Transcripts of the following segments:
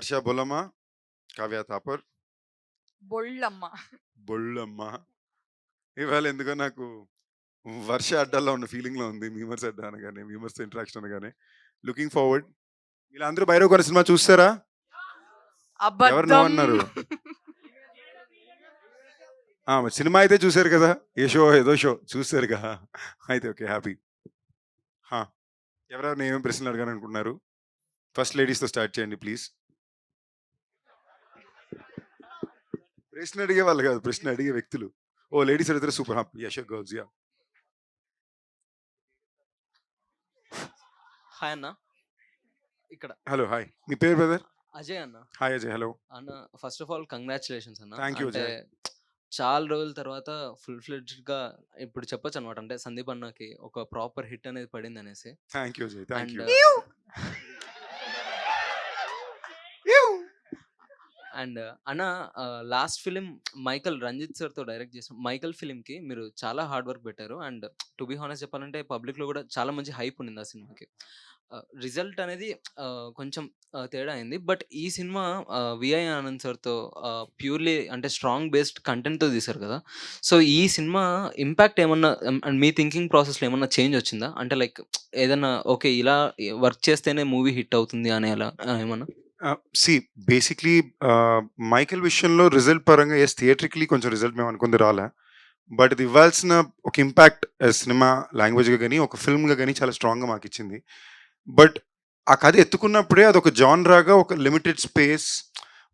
వర్ష బొలమ్మ, కావ్య థాపర్, బొళ్ళమ్మ. బొళ్ళమ్మ. ఇవాళ ఎందుకో నాకు వర్ష అడ్డాల్లో ఉన్న ఫీలింగ్‌లో ఉంది. మీమర్స్ అడ్డా అనగానే, మీమర్స్ ఇంటరాక్షన్ అనగానే. Looking forward. వీళ్ళందరూ భైరవ్ సినిమా చూసారా? ఎవరు నో అబద్ధం. అన్నారు? మరి సినిమా అయితే చూసారు కదా! ఏ షో ఏదో షో చూసారుగా. అయితే ఓకే. హ్యాపీ. ఎవరెవరు ఏమేమి ప్రశ్నలు అడగాలనుకుంటున్నారు? ఫస్ట్ లేడీస్‌తో స్టార్ట్ చేయండి ప్లీజ్. ప్రశ్న అడిగే వాళ్ళు కాదు, ప్రశ్న అడిగే వ్యక్తులు. ఓ లేడీస్ అడిగితే super. Yeah sure girls yeah. Hi అన్న. ఇక్కడ హలో హాయ్. మీ పేరు బ్రదర్? అజయ్ అన్న. హాయ్ అజయ్. హలో అన్న ఫస్ట్ ఆఫ్ ఆల్ కంగ్రాచులేషన్స్ అన్న. థ్యాంక్ యూ అంటే అజయ్. చాలా రోజుల తర్వాత ఫుల్ ఫ్లెడ్జ్డ్ గా ఇప్పుడు చెప్పొచ్చు అనమాట. అంటే సందీప్ అన్నకి ఒక ప్రాపర్ హిట్ అనేది పడింది అనేసి. Thank you Ajay. Thank and you. And అన్న last film Michael Ranjit sir తో డైరెక్ట్ చేసిన మైకల్ ఫిలిం కి మీరు చాలా హార్డ్ వర్క్ పెట్టారు. అండ్ టు బి హానెస్ట్ చెప్పాలంటే పబ్లిక్ లో కూడా చాలా మంచి హైప్ ఉంది ఆ సినిమాకి. రిజల్ట్ అనేది కొంచెం తేడా అయింది. బట్ ఈ సినిమా విఐ ఆనంద్ సార్తో ప్యూర్లీ అంటే స్ట్రాంగ్ బేస్డ్ కంటెంట్తో తీశారు కదా. సో ఈ సినిమా ఇంపాక్ట్ ఏమన్నా మీ థింకింగ్ ప్రాసెస్లో ఏమన్నా చేంజ్ వచ్చిందా? అంటే లైక్ ఏదన్నా ఓకే ఇలా వర్క్ చేస్తేనే మూవీ హిట్ అవుతుంది అనే అలా ఏమన్నా? సి బేసిక్లీ మైకేల్ విషయంలో రిజల్ట్ పరంగా ఎస్ థియేట్రికలీ కొంచెం రిజల్ట్ మేము అనుకుంది రాలే. బట్ ఇది ఇవ్వాల్సిన ఒక ఇంపాక్ట్ సినిమా లాంగ్వేజ్గా కానీ ఒక ఫిల్మ్గా కానీ చాలా స్ట్రాంగ్గా మాకు ఇచ్చింది. బట్ ఆ కథ ఎత్తుకున్నప్పుడే అదొక జాన్రాగా ఒక లిమిటెడ్ స్పేస్,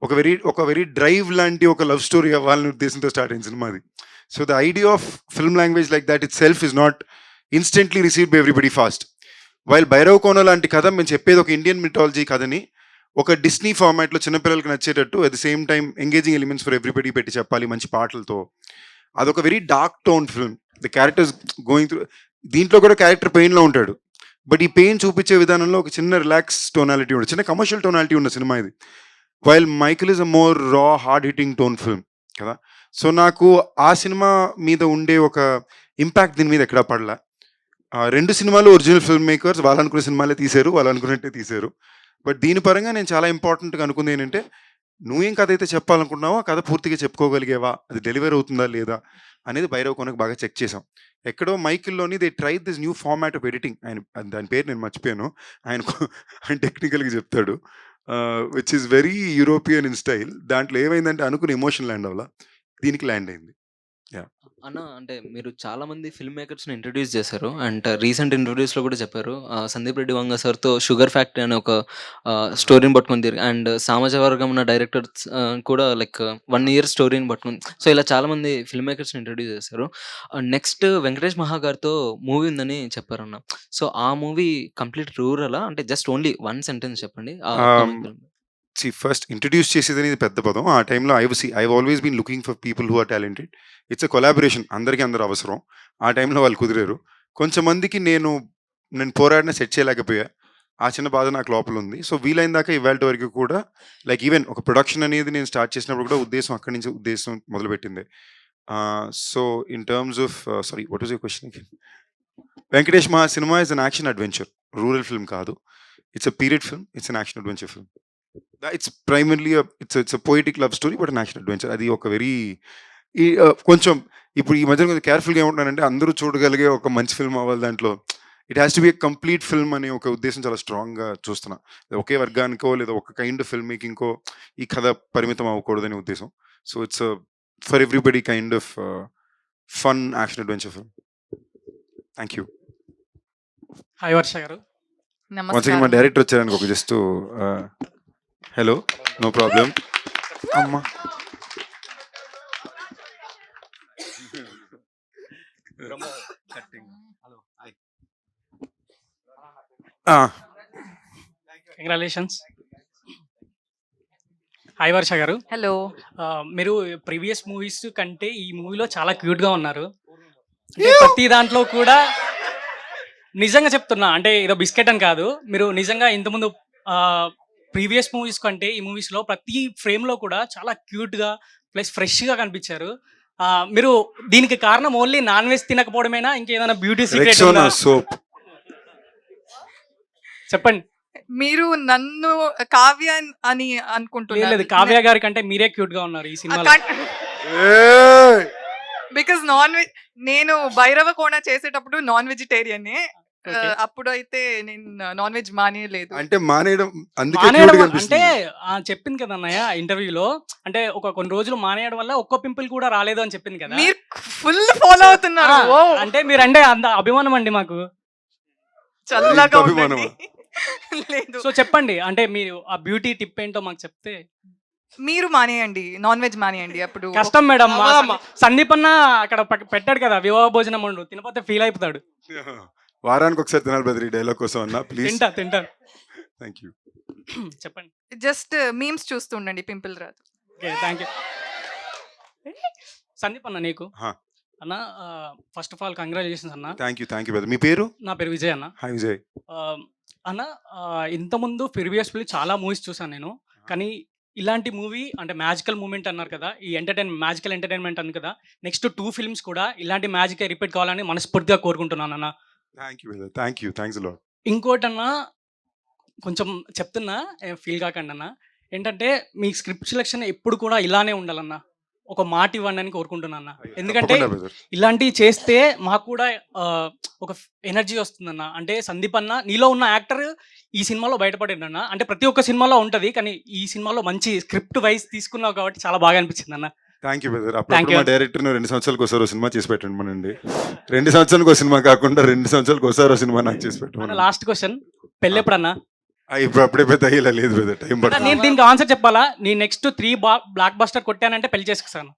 ఒక వెరీ డ్రైవ్ లాంటి ఒక లవ్ స్టోరీ అవ్వాలనే ఉద్దేశంతో స్టార్ట్ అయిన సినిమా అది. So the idea of film language like that itself is not instantly received by everybody fast. While Bhairav Kona లాంటి కథ మేము చెప్పేది ఒక ఇండియన్ మిథాలజీ కథని ఒక డిస్నీ ఫార్మాట్లో చిన్నపిల్లలకి నచ్చేటట్టు at the same time engaging elements for everybody పెట్టి చెప్పాలి మంచి పాటలతో. అదొక very dark tone film. The characters going through, దీంట్లో కూడా క్యారెక్టర్ పెయిన్లో ఉంటాడు. బట్ ఈ పెయిన్ చూపించే విధానంలో ఒక చిన్న రిలాక్స్ టోనాలిటీ ఉంటుంది, చిన్న కమర్షియల్ టోనాలిటీ ఉన్న సినిమా ఇది. While Michael is a more రా హార్డ్ హిట్టింగ్ టోన్ ఫిల్మ్ కదా. సో నాకు ఆ సినిమా మీద ఉండే ఒక ఇంపాక్ట్ దీని మీద ఎక్కడా పడలా. రెండు సినిమాలు ఒరిజినల్ ఫిల్మ్ మేకర్స్ వాళ్ళు అనుకునే సినిమాలే తీశారు, వాళ్ళు అనుకున్నట్టే తీశారు. బట్ దీని పరంగా నేను చాలా ఇంపార్టెంట్గా అనుకుంది ఏంటంటే, నువ్వేం కథ అయితే చెప్పాలనుకుంటున్నావో ఆ కథ పూర్తిగా చెప్పుకోగలిగేవా, అది డెలివరీ అవుతుందా లేదా అనేది భైరవ్ కోనకు బాగా చెక్ చేసాం. ఎక్కడో మైకిల్లోని they try this new format of editing. దాని పేరు నేను మర్చిపోయాను, ఆయన టెక్నికల్గా చెప్తాడు, which is very European in style. దాంట్లో ఏమైందంటే అనుకుని ఎమోషన్ ల్యాండ్ అవ్వాల, దీనికి ల్యాండ్ అయింది. అన్న అంటే మీరు చాలా మంది ఫిల్మ్ మేకర్స్ని ఇంట్రడ్యూస్ చేశారు. అండ్ రీసెంట్ ఇంట్రడ్యూస్లో కూడా చెప్పారు సందీప్ రెడ్డి వంగ సార్తో షుగర్ ఫ్యాక్టరీ అనే ఒక స్టోరీని పట్టుకొని తిరిగి, అండ్ సామాజ వర్గం ఉన్న డైరెక్టర్స్ కూడా లైక్ 1 year స్టోరీని పట్టుకొని, సో ఇలా చాలా మంది ఫిల్మ్ మేకర్స్ని ఇంట్రడ్యూస్ చేశారు. నెక్స్ట్ వెంకటేష్ మహా గారితో మూవీ ఉందని చెప్పారన్న. సో ఆ మూవీ కంప్లీట్ రూరలా, అంటే జస్ట్ ఓన్లీ 1 sentence చెప్పండి. ఫస్ట్ ఇంట్రడ్యూస్ చేసేది అనేది పెద్ద పదం. ఆ టైంలో I always been looking for people who are talented. It's a collaboration, అందరికీ అందరూ అవసరం. ఆ టైంలో వాళ్ళు కుదిరారు. కొంచెం మందికి నేను పోరాడిన సెట్ చేయలేకపోయా. ఆ చిన్న బాధ నాకు లోపల ఉంది. సో వీలైన దాకా ఇవాళ వరకు కూడా లైక్ ఈవెన్ ఒక ప్రొడక్షన్ అనేది నేను స్టార్ట్ చేసినప్పుడు కూడా అక్కడి నుంచి ఉద్దేశం మొదలుపెట్టింది. So in terms of sorry what was your question again? Venkatesh Maha cinema is an action adventure, rural film కాదు. It's a period film, it's an action adventure film. It's primarily it's poetic love story but an action adventure. అది ఒక very కొంచెం ఇప్పుడు ఈ మధ్య కొంచెం కేర్ఫుల్గా ఏమంటున్నానంటే, అందరూ చూడగలిగే ఒక మంచి ఫిల్మ్ అవ్వాలి, దాంట్లో it has to be a complete film అనే ఒక ఉద్దేశం చాలా స్ట్రాంగ్గా చూస్తున్నా. ఒకే వర్గానికో లేదా ఒక కైండ్ ఆఫ్ ఫిల్మ్ మేకింగ్కో ఈ కథ పరిమితం అవ్వకూడదనే ఉద్దేశం. So it's for everybody kind of fun action adventure film. Thank you. Hi Varsha garu. Once మా డైరెక్టర్ వచ్చారనుకో, ఒక జస్ట్ హలో, నో ప్రాబ్లం అమ్మా. Congratulations. Hi Varsha garu. Hello. మీరు ప్రీవియస్ మూవీస్ కంటే ఈ మూవీలో చాలా క్యూట్గా ఉన్నారు. అంటే ప్రతి దాంట్లో కూడా నిజంగా చెప్తున్నా, అంటే ఏదో బిస్కెట్ అని కాదు, మీరు నిజంగా ఇంతకుముందు ప్రీవియస్ మూవీస్ కంటే ఈ మూవీస్లో ప్రతి ఫ్రేమ్లో కూడా చాలా క్యూట్గా ప్లస్ ఫ్రెష్గా కనిపించారు. మీరు దీనికి కారణం ఓన్లీ నాన్ వెజ్ తినకపోవడమేనా, ఇంకేదైనా బ్యూటీ సీక్రెట్ సోప్ చెప్పండి. మీరు నన్ను కావ్య అని లేదు అనుకుంటున్నారు కావ్య గారి కంటే మీరే క్యూట్ గా ఉన్నారు ఈ సినిమాలో. ఏయ్! బికాస్ నాన్ వెజ్ నేను భైరవ కోణ చేసేటప్పుడు నాన్ వెజిటేరియన్ Okay. అప్పుడు అయితే నేను నాన్ వెజ్ మానేయలేదు. అంటే మానేయడం అందుకే మానేయడం cute గా అంటే అనిపిస్తుంది. చెప్పింది కదా అన్నయ్య ఇంటర్వ్యూలో, అంటే కొన్ని రోజులు మానేయడం వల్ల ఒక్క పింపుల్ కూడా రాలేదు అని చెప్పింది కదా. మీరు ఫుల్ ఫాలో అవుతున్నారు. ఆ, ఓ, అంటే మీరంటే అంత అభిమానం అండి మాకు. చల్లగా ఇంత ఉండండి. అభిమానమా? లేదు, సో చెప్పండి, అంటే మీరు ఆ బ్యూటీ టిప్ ఏంటో మాకు చెప్తే. మీరు మానేయండి, నాన్ వెజ్ మానేయండి. అప్పుడు కష్టం మేడం. మా అవ్వదమ్మా. సందీప్ అన్న అక్కడ పెట్టాడు కదా వివాహ భోజనం వండు, తినపోతే ఫీల్ అయిపోతాడు. వారానికి ఒకసారి తినాలి బ్రదర్ ఈ డైలాగ్ కోసం అన్న ప్లీజ్. తింటాను. Thank you. చెప్పండి. జస్ట్ మీమ్స్ చూస్తుండండి, పింపుల్ రాదు. Okay, thank you. సందీప్ అన్న నీకు హా. అన్న, ఫస్ట్ ఆఫ్ ఆల్ కంగ్రాచులేషన్స్ అన్న. Thank you brother. మీ పేరు? నా పేరు విజయ్ అన్న. హాయ్ విజయ్. అన్న, ఇంతకుముందు ప్రీవియస్లీ చాలా మూవీస్ చూసాను నేను, కానీ ఇలాంటి మూవీ అంటే మ్యాజికల్ మూమెంట్ అన్నారు కదా, ఈ మ్యాజికల్ ఎంటర్టైన్మెంట్ అన్నారు కదా, నెక్స్ట్ 2 ఫిల్మ్స్ కూడా ఇలాంటి మ్యాజిక్ రిపీట్ కావాలని మనస్ఫూర్తిగా కోరుకుంటున్నాను అన్న. Thank you brother. Thanks lot. ఇంకోటన్నా కొంచెం చెప్తున్నా, ఫీల్ కాకండి అన్న, ఏంటంటే మీ స్క్రిప్ట్ సెలెక్షన్ ఎప్పుడు కూడా ఇలానే ఉండాలన్న, ఒక మాట ఇవ్వండి అని కోరుకుంటున్నా. ఎందుకంటే బ్రదర్ ఇలాంటివి చేస్తే మాకు కూడా ఒక ఎనర్జీ వస్తుందన్న. అంటే సందీప్ అన్న నీలో ఉన్న యాక్టర్ ఈ సినిమాలో బయటపడిందన్న. అంటే ప్రతి ఒక్క సినిమాలో ఉంటుంది, కానీ ఈ సినిమాలో మంచి స్క్రిప్ట్ వైజ్ తీసుకున్నావు కాబట్టి చాలా బాగా అనిపించింది అన్న. Thank you brother. Thank అప్పుడు you. మా డైరెక్టర్ 2 సంవత్సరాలకు ఒకసారి సినిమా చేసి పెట్టండి మనండి. 2 సంవత్సరాలకు ఒక సినిమా కాకుండా 2 సంవత్సరాలకు ఒకసారి సినిమా నాకు చేసి అన్న పెట్టండి. లాస్ట్ క్వశ్చన్, పెళ్ళి ఎప్పుడన్నా? ఇప్పుడు అప్పుడే పెద్ద అయ్యేలా లేదు బ్రదర్, టైం అన్న, పడుతుంది. నేను దీనికి ఆన్సర్ చెప్పాలా? నీ నెక్స్ట్ 3 బ్లాక్ బస్టర్ కొట్టానంటే పెళ్లి చేసుకున్నాను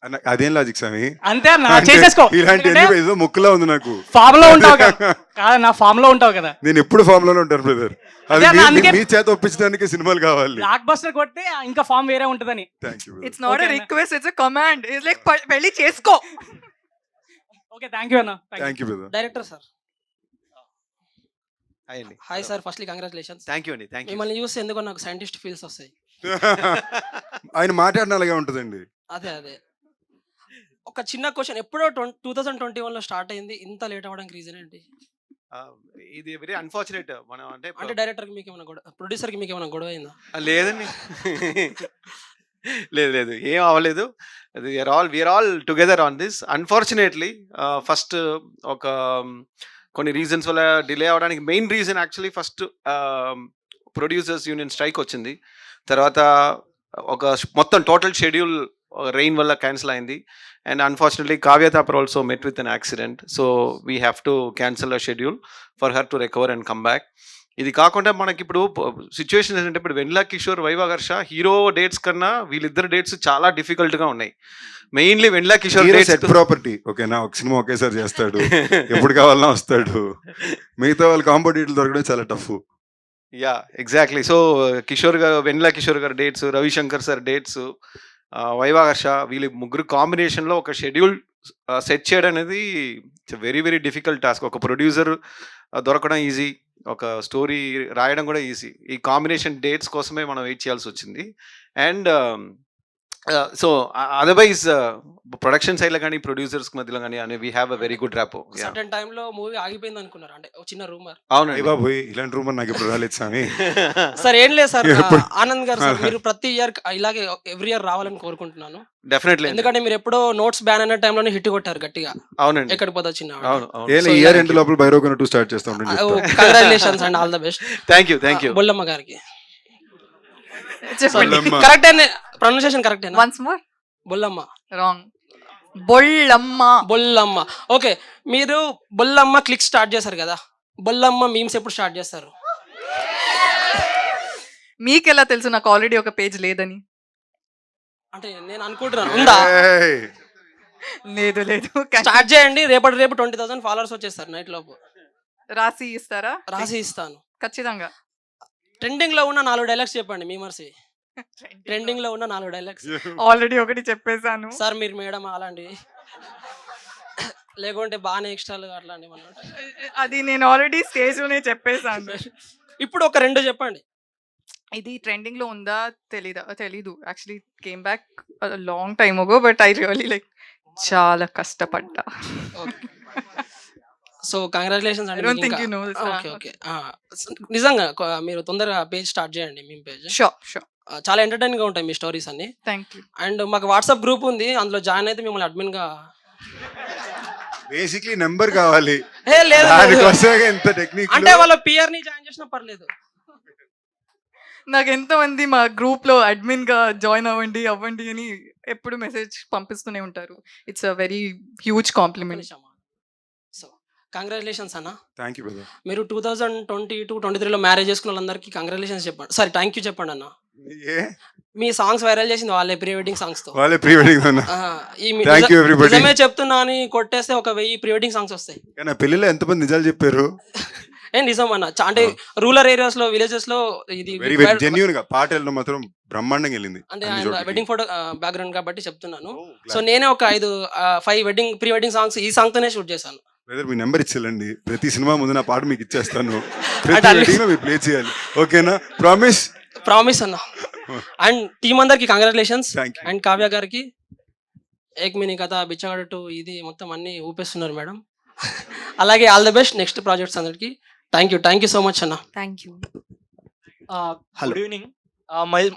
అన్న, అదేం లాజిక్ స్వామి? అంతే అన్న, అంటే చేసేసుకో. ఇలాంటి ఏదో ముక్కులా ఉంది నాకు. ఫామ్ లో ఉంటావు కదా, కాదన్న ఫామ్ లో ఉంటావు కదా. నేను ఎప్పుడు ఫామ్ లోనే ఉంటాను బ్రదర్. అది అదే అన్న, అందుకే- మీ చేత ఒప్పించడానికి సినిమాలు కావాలి. బ్లాక్ బస్టర్ కొడితే ఇంకా ఫామ్ వేరే ఉంటుందని. Thank you. It's not Okay, a అన్న. Request, it's a command. It's like పెళ్లి చేసుకో. ఓకే, థ్యాంక్ యూ అన్న. Thank you brother. Director sir, hi అండి. Hi sir, firstly congratulations. Thank you అండి. Thank you. మిమ్మల్ని చూస్తే ఎందుకో నాకు సైంటిస్ట్ ఫీల్స్ వస్తాయి. ఆయన మాట్లాడిన అలాగే ఉంటుందండి. అదే ఒక చిన్న క్వశ్చన్, ఎప్పుడో 2021లో స్టార్ట్ అయింది, ఇంత లేట్ అవ్వడానికి రీజన్ ఏంటి? ఇది వెరీ అన్ఫార్చునేట్. మనం అంటే అంటే డైరెక్టర్కి మీకు ఏమైనా గొడవ, ప్రొడ్యూసర్కి మీకు ఏమైనా గొడవ అయిందా? లేదండి. లేదు ఏం అవ్వలేదు. We are all together on this. Unfortunately first ఒక కొన్ని రీజన్స్ వల్ల డిలే అవడానికి main reason actually first producers union strike వచ్చింది. తర్వాత ఒక మొత్తం టోటల్ షెడ్యూల్ రెయిన్ వల్ల క్యాన్సిల్ అయింది. And unfortunately Kavya Thapar also met with an accident. So we have to cancel a schedule for her to recover and come back. ఇది కాకుండా మనకి ఇప్పుడు సిచ్యువేషన్ ఏంటంటే, ఇప్పుడు వెన్నెల కిషోర్, వైవాగర్ష హీరో డేట్స్ కన్నా వీళ్ళిద్దరు డేట్స్ చాలా డిఫికల్ట్గా ఉన్నాయి. మెయిన్లీ వెన్నెల కిషోర్ సెట్ ప్రాపర్టీ ఓకేనా, ఒక సినిమా ఒకేసారి చేస్తాడు, ఎప్పుడు కావాలన్నా వస్తాడు. మిగతా వాళ్ళ కాంపిటేటివ్ దొరకడం చాలా టఫ్. Yeah exactly. సో వెన్నెల కిషోర్ గారు డేట్స్, రవిశంకర్ సార్ డేట్స్, వైవాగర్ష, వీళ్ళ ముగ్గురు కాంబినేషన్లో ఒక షెడ్యూల్ సెట్ చేయడం అనేది వెరీ వెరీ డిఫికల్ట్ టాస్క్. ఒక ప్రొడ్యూసర్ దొరకడం ఈజీ, ఒక స్టోరీ రాయడం కూడా ఈజీ. ఈ కాంబినేషన్ డేట్స్ కోసమే మనం వెయిట్ చేయాల్సి వచ్చింది. అండ్ సో అదర్వైజ్ ప్రొడక్షన్ సైడ్లో కానీ ప్రొడ్యూసర్స్ మధ్యలో కానీ అని we have a very good rapport. Certain టైంలో మూవీ ఆగిపోయింది అనుకున్నారు, అంటే ఒక చిన్న రూమర్. అవునండి బాబు, ఇలాంటి రూమర్ నాకు ఇప్పుడు రాలేదు స్వామి. సార్ ఏం లేదు సార్, ఎప్పుడు? ఆనంద్ గారు సార్, మీరు ప్రతి ఇయర్ ఇలాగే ఎవ్రీ ఇయర్ రావాలని కోరుకుంటున్నాను. డెఫినెట్లీ. ఎందుకంటే మీరు ఎప్పుడో నోట్స్ బ్యాన్ అయిన టైంలోనే హిట్ కొట్టారు గట్టిగా. అవునండి. ఎక్కడికి పోతా చిన్న అవును. ఏ ఇయర్ ఎండ్ లోపల బైరోగన్ 2 స్టార్ట్ చేస్తాం. Congratulations and all the best. Thank you. Bollamma గారికి చెప్పండి. Bollamma. Correct, pronunciation correct. Once more. Bollamma, wrong. Bollamma. Bollamma. Okay, మీరు బొల్లమ్మ క్లిక్ స్టార్ట్ చేశారు కదా, బొల్లమ్మ మీమ్స్ ఎప్పుడు స్టార్ట్ చేస్తారు? మీకెలా తెలుసు నాకు ఆల్రెడీ ఒక పేజ్ లేదని? అంటే నేను అనుకుంటున్నాను, ఉందా? లేదు లేదు. స్టార్ట్ చేయండి, రేపు 20,000 ఫాలోవర్స్ వచ్చేస్తారు నైట్ లోపు. రాసి ఇస్తారా? రాసి ఇస్తాను. ఖచ్చితంగా. ట్రెండింగ్ లో ఉన్న 4 డైలాగ్స్ చెప్పండి మీమర్స్. ట్రెండింగ్ లో ఉన్న 4 డైలాగ్స్. ఆల్రెడీ ఒకటి చెప్పేశాను. సార్ మీరు మేడం అలాంటివి లేకుంటే బాగానే ఎక్స్ట్రాలు అట్లాంటివి మనం. అది నేను ఆల్రెడీ స్టేజ్ లోనే చెప్పేశాను. ఇప్పుడు ఒక 2 చెప్పండి. ఇది ట్రెండింగ్ లో ఉందా తెలీదు. Actually came back long time అగో, బట్ ఐ రియల్లీ లైక్ చాలా కష్టపడ్డా. సో కంగ్రాచులేషన్స్ I అండి don't మీకు think ఇంకా. you know this. Okay okay నిజంగా మీరు తొందరగా పేజ్ స్టార్ట్ చేయండి మేము పేజ్ Sure. చాలా ఎంటర్టైనింగ్ గా ఉంటాయి మీ స్టోరీస్ అన్ని. Thank you. అండ్ మాకు వాట్సాప్ గ్రూప్ ఉంది, అందులో జాయిన్ అయితే మిమ్మల్ని అడ్మిన్ గా బేసిక్లీ నెంబర్ కావాలి ఏ లేదు లేదు. దానికోసమే ఎంత టెక్నిక్ అంటే వాళ్ళ పిఆర్ ని జాయిన్ చేసినా పర్లేదు. నాకు ఎంతమంది మా గ్రూప్ లో అడ్మిన్ గా జాయిన్ అవ్వండి అని ఎప్పుడు మెసేజ్ పంపిస్తూనే ఉంటారు. It's a very huge compliment. So congratulations అన్న. Thank you brother. మీరు 2022-23లో మ్యారేజ్ చేసుకున్న వాళ్ళందరికీ కంగ్రాచులేషన్స్ చెప్పండి, సారీ థ్యాంక్ యూ చెప్పండి అన్న. ఏ మీ సాంగ్స్ వైరల్ చేసింది వాళ్ళే, ప్రీ వెడ్డింగ్ సాంగ్స్ తో. వాళ్ళే ప్రీ వెడ్డింగ్ అన్న. Thank you everybody. నిజమే చెప్తున్నా అని కొట్టేస్తే ఒక 1000 ప్రీ వెడ్డింగ్ సాంగ్స్ వస్తాయి. కానీ ఆ పెళ్లిలో ఎంతమంది నిజాలు చెప్పారు. ఏ నిజం అన్న, అంటే రూరల్ ఏరియాస్ లో విలేజెస్ లో ఇది వెరీ వెరీ జెన్యూన్ గా పాట వెళ్ళడం మాత్రం బ్రహ్మాండంగా వెళ్ళింది. అంటే అన్ని ఆయన చోట్లకి. వెడ్డింగ్ ఫోటో బ్యాక్గ్రౌండ్ కాబట్టి చెప్తున్నాను. Oh, glad. సో నేనే ఒక 5 వెడ్డింగ్ ప్రీ వెడ్డింగ్ సాంగ్స్ ఈ సాంగ్ తోనే షూట్ చేశాను. బ్రదర్ మీ నెంబర్ ఇచ్చేయండి, ప్రతి సినిమా ముందు నా పాట మీకు ఇచ్చేస్తాను, అంటే ప్రతి అన్ని- వెడ్డింగ్ లో మీరు ప్లే చేయాలి, ఓకేనా? ప్రామిస్. ప్రామిస్ అన్న. అండ్ టీమ్ అందరికి congratulations. Thank you. And Kavya గారికి ఏక్ మినీ కథ, బిచ్చగాడు 2 ఇది మొత్తం అన్ని ఊపేస్తున్నారు మేడం. అలాగే all the best next projects అందరికి. థ్యాంక్ యూ సో మచ్ అన్న. Thank you. Good evening,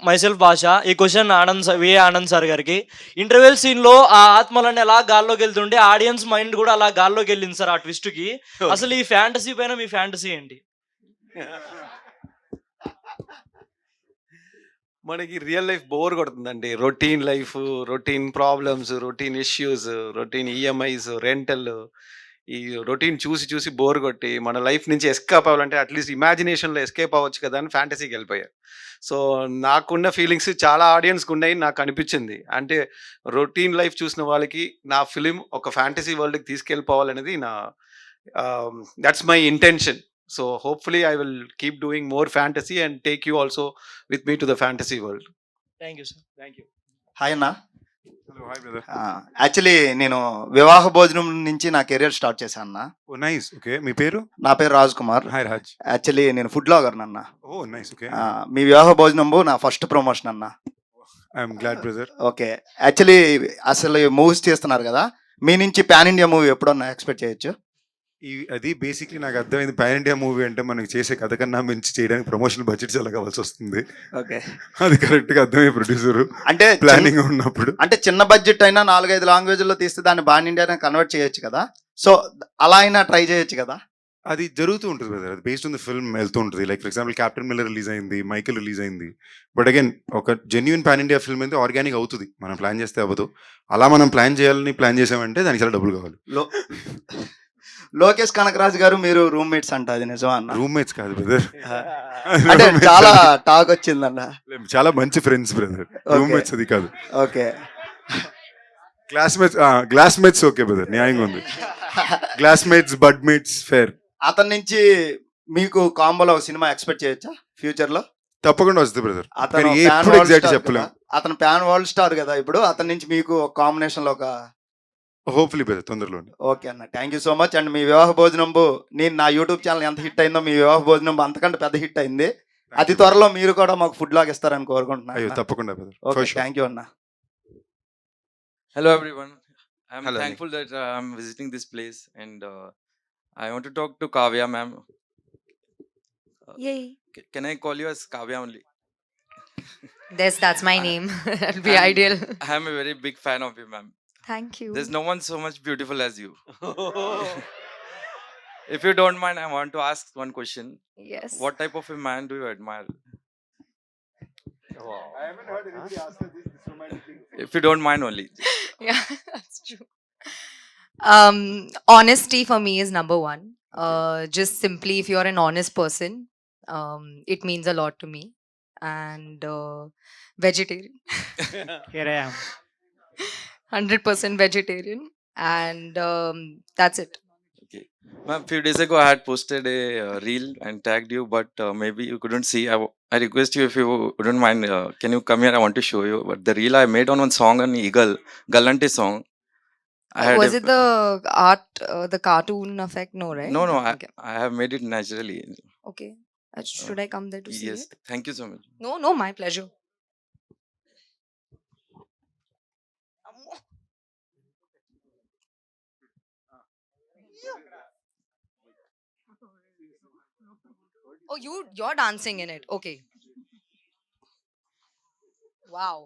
myself భాష. ఈ క్వశ్చన్ ఆనంద్ సార్ గారికి. ఇంటర్వెల్ సీన్ లో ఆ ఆత్మలన్నీ అలా గాల్లోకి వెళ్తుంటే ఆడియన్స్ మైండ్ కూడా అలా గాల్లోకి వెళ్ళింది సార్ ఆ ట్విస్ట్ కి. అసలు ఈ ఫ్యాంటసీ పైన మీ ఫ్యాంటసీ ఏంటి? మనకి రియల్ లైఫ్ బోర్ కొడుతుందండి. Routine life, routine problems, routine issues, routine EMIs, rental, ఈ రొటీన్ చూసి చూసి బోర్ కొట్టి మన లైఫ్ నుంచి ఎస్కేప్ అవ్వాలంటే అట్లీస్ట్ ఇమాజినేషన్లో ఎస్కేప్ అవ్వచ్చు కదా అని ఫ్యాంటసీకి వెళ్ళిపోయారు. సో నాకున్న ఫీలింగ్స్ చాలా ఆడియన్స్కి ఉన్నాయి నాకు అనిపించింది. అంటే రొటీన్ లైఫ్ చూసిన వాళ్ళకి నా ఫిలిం ఒక ఫ్యాంటసీ వరల్డ్కి తీసుకెళ్ళిపోవాలనేది నా that's my intention. So hopefully I will keep doing more fantasy and take you also with me to the fantasy world. Thank you sir. Thank you. Hi అన్న. Hello hi brother. Actually నేను వివాహ భోజనం నుంచి నా career start చేశాను అన్న. ఓ nice. Okay మీ పేరు? నా పేరు రాజ్ కుమార్. హాయ్ రాజ్. యాక్చువల్లీ నేను ఫుడ్ బ్లాగర్ అన్న. ఓ నైస్. ఓకే మీ వివాహ భోజనంబు నా ఫస్ట్ ప్రమోషన్ అన్న. I'm glad brother. Okay actually అసలు మూవీస్ చేస్తున్నారు కదా, మీ నుంచి పాన్ ఇండియా మూవీ ఎప్పుడన్నా ఎక్స్పెక్ట్ చేయొచ్చు? అది బేసిక్లీ నాకు అర్థమైంది. పాన్ ఇండియా మూవీ అంటే మనకి చేసే కథ కన్నా మించి చేయడానికి ప్రమోషన్ బడ్జెట్ చాలా కావాల్సి వస్తుంది. ఓకే అది కరెక్ట్ గా అర్థమయ్యే ప్రొడ్యూసర్ అంటే ప్లానింగ్ ఉన్నప్పుడు. అంటే చిన్న బడ్జెట్ అయినా 4-5 లాంగ్వేజ్లో తీస్తే దాన్ని పాన్ ఇండియా కన్వర్ట్ చేయొచ్చు కదా, సో అలా అయినా ట్రై చేయొచ్చు కదా? అది జరుగుతూ ఉంటుంది బ్రదర్. అది బేస్డ్ ఆన్ ద ఫిల్మ్ వెళ్తూ ఉంటుంది. Like for example captain Miller release అయింది, మైకిల్ రిలీజ్ అయింది. బట్ అగైన్ ఒక జెన్యున్ పాన్ ఇండియా ఫిల్మ్ అయితే ఆర్గానిక్ అవుతుంది, మనం ప్లాన్ చేస్తే అవ్వదు. అలా మనం ప్లాన్ చేసామంటే దానికి చాలా డబ్బులు కావాలి. లోకేష్ కనకరాజు గారు మీరు రూమ్మేట్స్ అంట, అది నిజమా అన్న? రూమ్మేట్స్ కాదు బ్రదర్, అంటే చాలా టాక్ వచ్చిందన్న. చాలా మంచి ఫ్రెండ్స్ బ్రదర్, రూమ్మేట్స్ అది కాదు. ఓకే క్లాస్మేట్స్ ఓకే బ్రదర్, న్యాయంగా ఉంది. క్లాస్మేట్స్, బడ్మేట్స్ ఫేర్. అతని నుంచి మీకు కాంబోలో ఒక సినిమా ఎక్స్పెక్ట్ చేయొచ్చా ఫ్యూచర్ లో? తప్పకుండా వస్తుంది బ్రదర్. అతను ఎప్పుడు ఎగ్జాక్ట్ చెప్పలేం. అతను ప్యాన్ వరల్డ్ స్టార్ కదా ఇప్పుడు, అతని నుంచి మీకు కాంబినేషన్ లో ఒక హోప్ఫుల్లీ బ్రదర్ తొందరలోనే. ఓకే అన్న, thank you so much. And మీ వివాహ భోజనంబు నేను నా యూట్యూబ్ ఛానల్ ఎంత హిట్ అయిందో మీ వివాహ భోజనంబు అంతకంటే పెద్ద హిట్ అయింది. అతి త్వరలో మీరు కూడా మాకు ఫుడ్ లాగ్ ఇస్తారని అయ్యో కోరుకుంటున్నాను. తప్పకుండా బ్రదర్. ఓకే థ్యాంక్ యూ అన్న. Hello everyone. I'm Hello, thankful that I'm visiting this place and I want to talk to Kavya ma'am. Yay. Can I call you as Kavya only? That's my name. That'll be I'm- ideal. I'm a very big fan of you ma'am. Thank you. There's no one so much beautiful as you. If you don't mind, I want to ask one question. Yes. What type of a man do you admire? If you don't mind only. Yeah, that's true. Honesty for me is number one. Just simply, if you're an honest person, it means a lot to me. And vegetarian, Here I am. 100% vegetarian, and that's it. Okay. Ma'am, few days ago I had posted a reel and tagged you, but maybe you couldn't see. I request you if you wouldn't mind, can you come here? I want to show you. But the reel I made on one song on Eagle, Galante song. Was it the art, the cartoon effect? No, right? No, Okay. I have made it naturally. Okay. Should I come there to see Yes, it? thank you so much. No, my pleasure. Oh, you're dancing in it. Okay. Wow.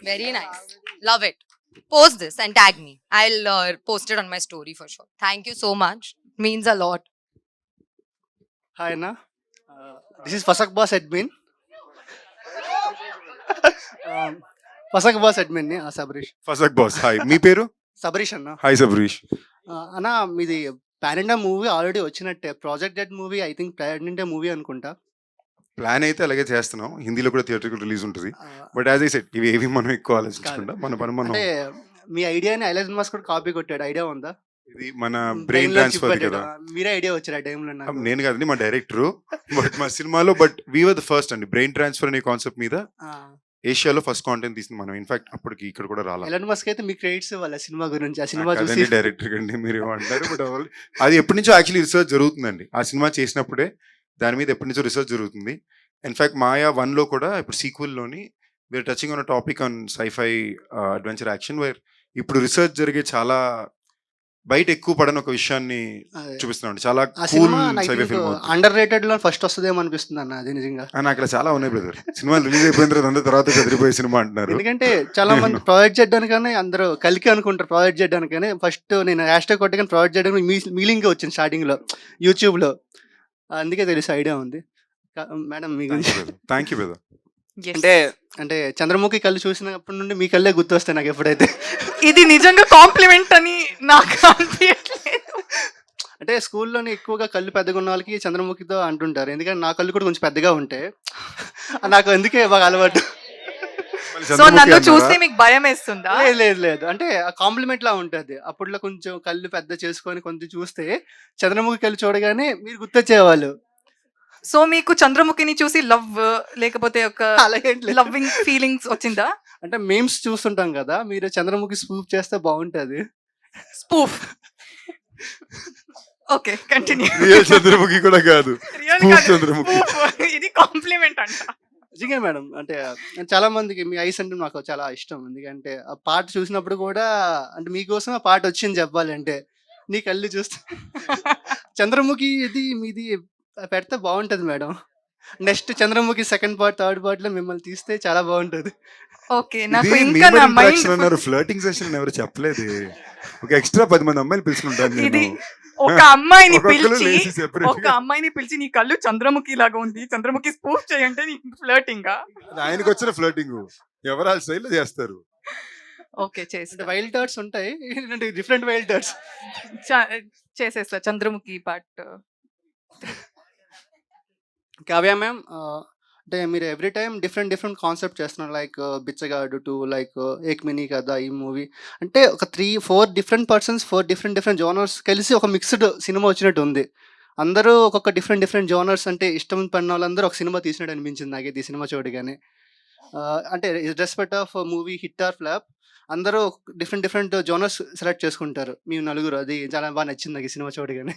Very nice. Love it. Post this and tag me. I'll post it on my story for sure. Thank you so much. Means a lot. Hi Anna, this is Fasak Boss admin. Fasak Boss admin ని Sabareesh. ఫసక్ boss hi, మీ పేరు? సబరీష్ అన్న. Hi Sabareesh. అన్న మీది pan India movie already వచ్చినట్టే. Project dead movie I think pan India movie అనుకుంటా. Plan అయితే అలాగే చేస్తున్నాం, హిందీలో కూడా థియేటర్కి రిలీజ్ ఉంటుంది. బట్ యాజ్ ఐ సెట్ ఇవి ఏవి మనం ఎక్కువ ఆలోచించకుండా మన పని మనం. అంటే మీ ఐడియాని ఐలాన్ మస్క్ కూడా కాపీ కొట్టాడు, ఐడియా ఉందా? ఇది మన బ్రెయిన్ ట్రాన్స్ఫర్ కదా. మీరే ఐడియా వచ్చారు ఆ టైంలో నాకు. నేను కాదండి, మా డైరెక్టర్. బట్ మా సినిమాలో బట్ వీఆర్ ద ఫస్ట్ అండి బ్రెయిన్ ట్రాన్స్ఫర్ అనే కాన్సెప్ట్ మీద ఏషియాలో ఫస్ట్ కాంటెంట్ తీసింది మనం. ఇన్ఫాక్ట్ అప్పటికి ఇక్కడ కూడా రాలేదు. ఐలాన్ మస్క్ అయితే మీ క్రెడిట్స్ వాళ్ళ సినిమా గురించి. ఆ సినిమా చూసి అదండి డైరెక్టర్ అండి మీరు ఏమంటారు. బట్ అది ఎప్పటి నుంచో యాక్చువల్లీ రిసర్చ్ జరుగుతుందండి. ఆ సినిమా చేసినప్పుడే దాని మీద ఎప్పటి నుంచో రిసర్చ్ జరుగుతుంది. ఇన్ఫాక్ట్ మాయా 1లో కూడా ఇప్పుడు సీక్వెల్లోని we're touching on topic on sci-fi adventure action where ఇప్పుడు రిసర్చ్ జరిగే చాలా బయట ఎక్కువ పడని ఒక విషయాన్ని చూపిస్తున్నాం. చాలా ఆ కూల్ సినిమా సైఫై ఫిల్మ్. అండర్ రేటెడ్ లో ఫస్ట్ వస్తుందేమో అనిపిస్తుంది అన్న అది నిజంగా. నాకు అక్కడ చాలా ఉన్నాయి బ్రదర్. సినిమాలు రిలీజ్ అయిపోయిన తర్వాత అందరూ తర్వాత బెదిరిపోయే సినిమా అంటున్నారు. ఎందుకంటే చాలా మంది ప్రాజెక్ట్ చేయడానికనే అందరూ కలికి అనుకుంటారు. ప్రాజెక్ట్ చేయడానికనే ఫస్ట్ నేను హ్యాష్ ట్యాగ్ కొట్టగానే ప్రాజెక్ట్ చేయడానికి మీలింగ్ వచ్చింది స్టార్టింగ్ లో యూట్యూబ్ లో. అందుకే తెలుసు ఐడియా ఉంది. మేడం మీ గురించి థ్యాంక్ యూ బ్రదర్. అంటే అంటే చంద్రముఖి కళ్ళు చూసినప్పటి నుండి మీ కళ్ళే గుర్తొస్తాయి నాకు ఎప్పుడైతే. ఇది నిజంగా కాంప్లిమెంట్ అని నాకు అనిపించట్లేదు. అంటే స్కూల్లోనే ఎక్కువగా కళ్ళు పెద్దగా ఉన్న వాళ్ళకి చంద్రముఖితో అంటుంటారు. ఎందుకంటే నా కళ్ళు కూడా కొంచెం పెద్దగా ఉంటాయి. నాకు అందుకే బాగా అలవాటు. సో నన్ను చూస్తే మీకు భయం వేస్తుందా? లేదు లేదు లేదు, అంటే కాంప్లిమెంట్ లా ఉంటుంది. అప్పట్లో కొంచెం కళ్ళు పెద్ద చేసుకొని కొంచెం చూస్తే చంద్రముఖి కళ్ళు చూడగానే మీరు గుర్తొచ్చేవాళ్ళు. సో మీకు చంద్రముఖిని చూసి లవ్ లేకపోతే ఒక అలాగేం లేదు. లవ్వింగ్ ఫీలింగ్స్ వచ్చిందా? అంటే మేమ్స్ చూస్తుంటాం కదా, మీరు చంద్రముఖి స్పూఫ్ చేస్తే బాగుంటది. Spoof. Okay continue. Real Chandramukhi కూడా కాదు, రియల్ Spoof చంద్రముఖి. ఇది కాంప్లిమెంట్ అంట. నిజంగా మేడం. అంటే చాలా మందికి మీ ఐస్ అంటే నాకు చాలా ఇష్టం. ఎందుకంటే ఆ పాట చూసినప్పుడు కూడా అంటే మీకోసం ఆ పాట వచ్చింది చెప్పాలంటే. నీ కళ్ళు చూస్తే చంద్రముఖి ఇది మీది పెడితే బాగుంటది madam. Next Chandramukhi second part third part లో మిమ్మల్ని తీస్తే చాలా బాగుంటది. ఓకే నాకు ఇంకా నా మైండ్ అన్నారు ఫ్లర్టింగ్ సెషన్ ఎవరు చెప్పలేదు. ఒక ఎక్స్ట్రా 10 మంది అమ్మాయిలు పిలుచుకుంటాను ఇది నేను. ఒక అమ్మాయిని ఒక్కొక్కరు పిలిచి లేచి separate ఒక గా. అమ్మాయిని పిలిచి నీ కళ్ళు చంద్రముఖి లాగా ఉంది, చంద్రముఖి స్పూఫ్ చేయంటే నీ ఫ్లర్టింగ్. ఆయనకు వచ్చిన ఫ్లర్టింగ్ ఎవరు ఆ స్టైల్లో చేస్తారు. ఓకే అంటే చేస్తా, వైల్డ్ థాట్స్ ఉంటాయి, అంటే డిఫరెంట్ వైల్డ్ థాట్స్. చేసేస్తా చంద్రముఖి పార్ట్. కావ్య మ్యామ్, అంటే మీరు ఎవ్రీ టైం డిఫరెంట్ కాన్సెప్ట్ చేస్తున్నారు. లైక్ బిచ్చగాడు 2, లైక్ ఏక్ మినీ కదా ఈ మూవీ. అంటే ఒక 3-4 డిఫరెంట్ పర్సన్స్ 4 డిఫరెంట్ జోనర్స్ కలిసి ఒక మిక్స్డ్ సినిమా వచ్చినట్టు ఉంది. అందరూ ఒక్కొక్క డిఫరెంట్ జోనర్స్ అంటే ఇష్టం పడిన వాళ్ళందరూ ఒక సినిమా తీసినట్టు అనిపించింది నాకైతే ఈ సినిమా చూడగానే. అంటే respect of movie hit or flop అందరూ డిఫరెంట్ జోనర్స్ సెలెక్ట్ చేసుకుంటారు మీ నలుగురు. అది చాలా బాగా నచ్చింది నాకు ఈ సినిమా చూడగానే.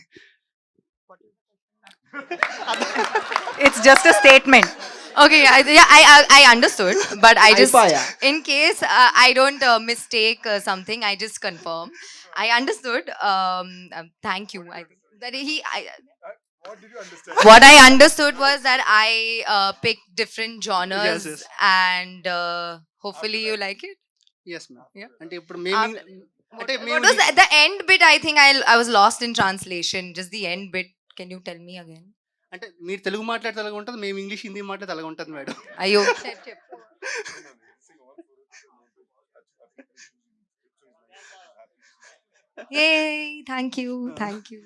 It's just a statement. Okay, I understood, but I just, in case I don't mistake something, I just confirm. I understood. Thank you. I think that What did you understand? what I understood was that I picked different genres, Yes. and hopefully you like it. Yes ma'am. Yeah. అంటే ఇప్పుడు మేము అంటే What was the end bit? I think I was lost in translation. Just the end bit. Can you tell me again? అంటే మీరు తెలుగు మాట్లాడితే అలాగ ఉంటుంది, మేము ఇంగ్లీష్ హిందీ మాట్లాడితే అలాగ ఉంటుంది madam. Ayo. Yay! Thank you. Thank you.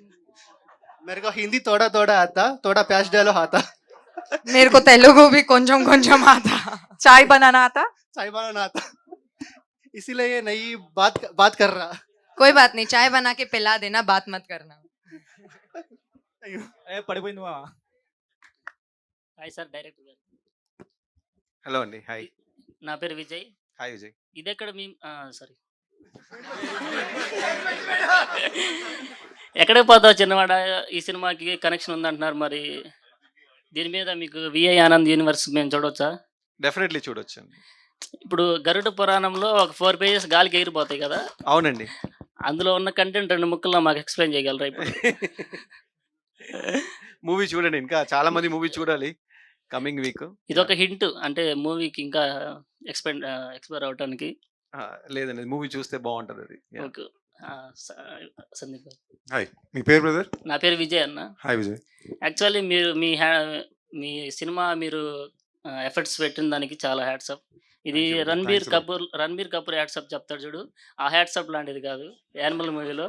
मेरे को हिंदी थोड़ा थोड़ा आता, थोड़ा प्याज डालो आता, मेरे को तेलुगु भी కొంచెం కొంచెం आता. చాయ్ బనానా ఆతా? चाय बनाना आता, इसीलिए नई बात कर रहा. कोई बात नहीं, चाय बना के पिला देना, बात मत करना. పడిపోయింది మా. హాయ్ సార్ డైరెక్టర్ గారు, హలో అండి. హాయ్. నా పేరు విజయ్. హాయ్ విజయ్. ఇది ఎక్కడ మీ సారీ ఎక్కడికి పోతావు చిన్నవాడ, ఈ సినిమాకి కనెక్షన్ ఉందంటున్నారు. మరి దీని మీద మీకు విఐ ఆనంద్ యూనివర్స్ మేము చూడవచ్చా? డెఫినెట్లీ చూడొచ్చండి. ఇప్పుడు గరుడ పురాణంలో ఒక 4 పేజెస్ గాలికి ఎగిరిపోతాయి కదా! అవునండి. అందులో ఉన్న కంటెంట్ 2 ముక్కల్లో మాకు ఎక్స్‌ప్లెయిన్ చేయగలరా ఇప్పుడు? మూవీ చూడండి. ఇంకా చాలా మంది మూవీ చూడాలి కమింగ్ వీక్. ఇదొక హింట్ అంటే మూవీకి ఇంకా ఎక్స్‌ప్లోర్ అవ్వటానికి. లేదండి మూవీ చూస్తే బాగుంటది. ఓకే. స సందీప్ గారు. హాయ్, మీ పేరు బ్రదర్? నా పేరు విజయ్ అన్న. హాయ్ విజయ్. యాక్చువల్లీ మీరు మీ సినిమా మీరు ఎఫర్ట్స్ పెట్టిన దానికి చాలా హ్యాట్స్ ఆఫ్. ఇది Thank you, brother. Ranbir Thanks a lot. Kapoor hats off చెప్తాడు చూడు. ఆ హ్యాట్స్ ఆఫ్ లాంటిది కాదు. యానిమల్ మూవీలో.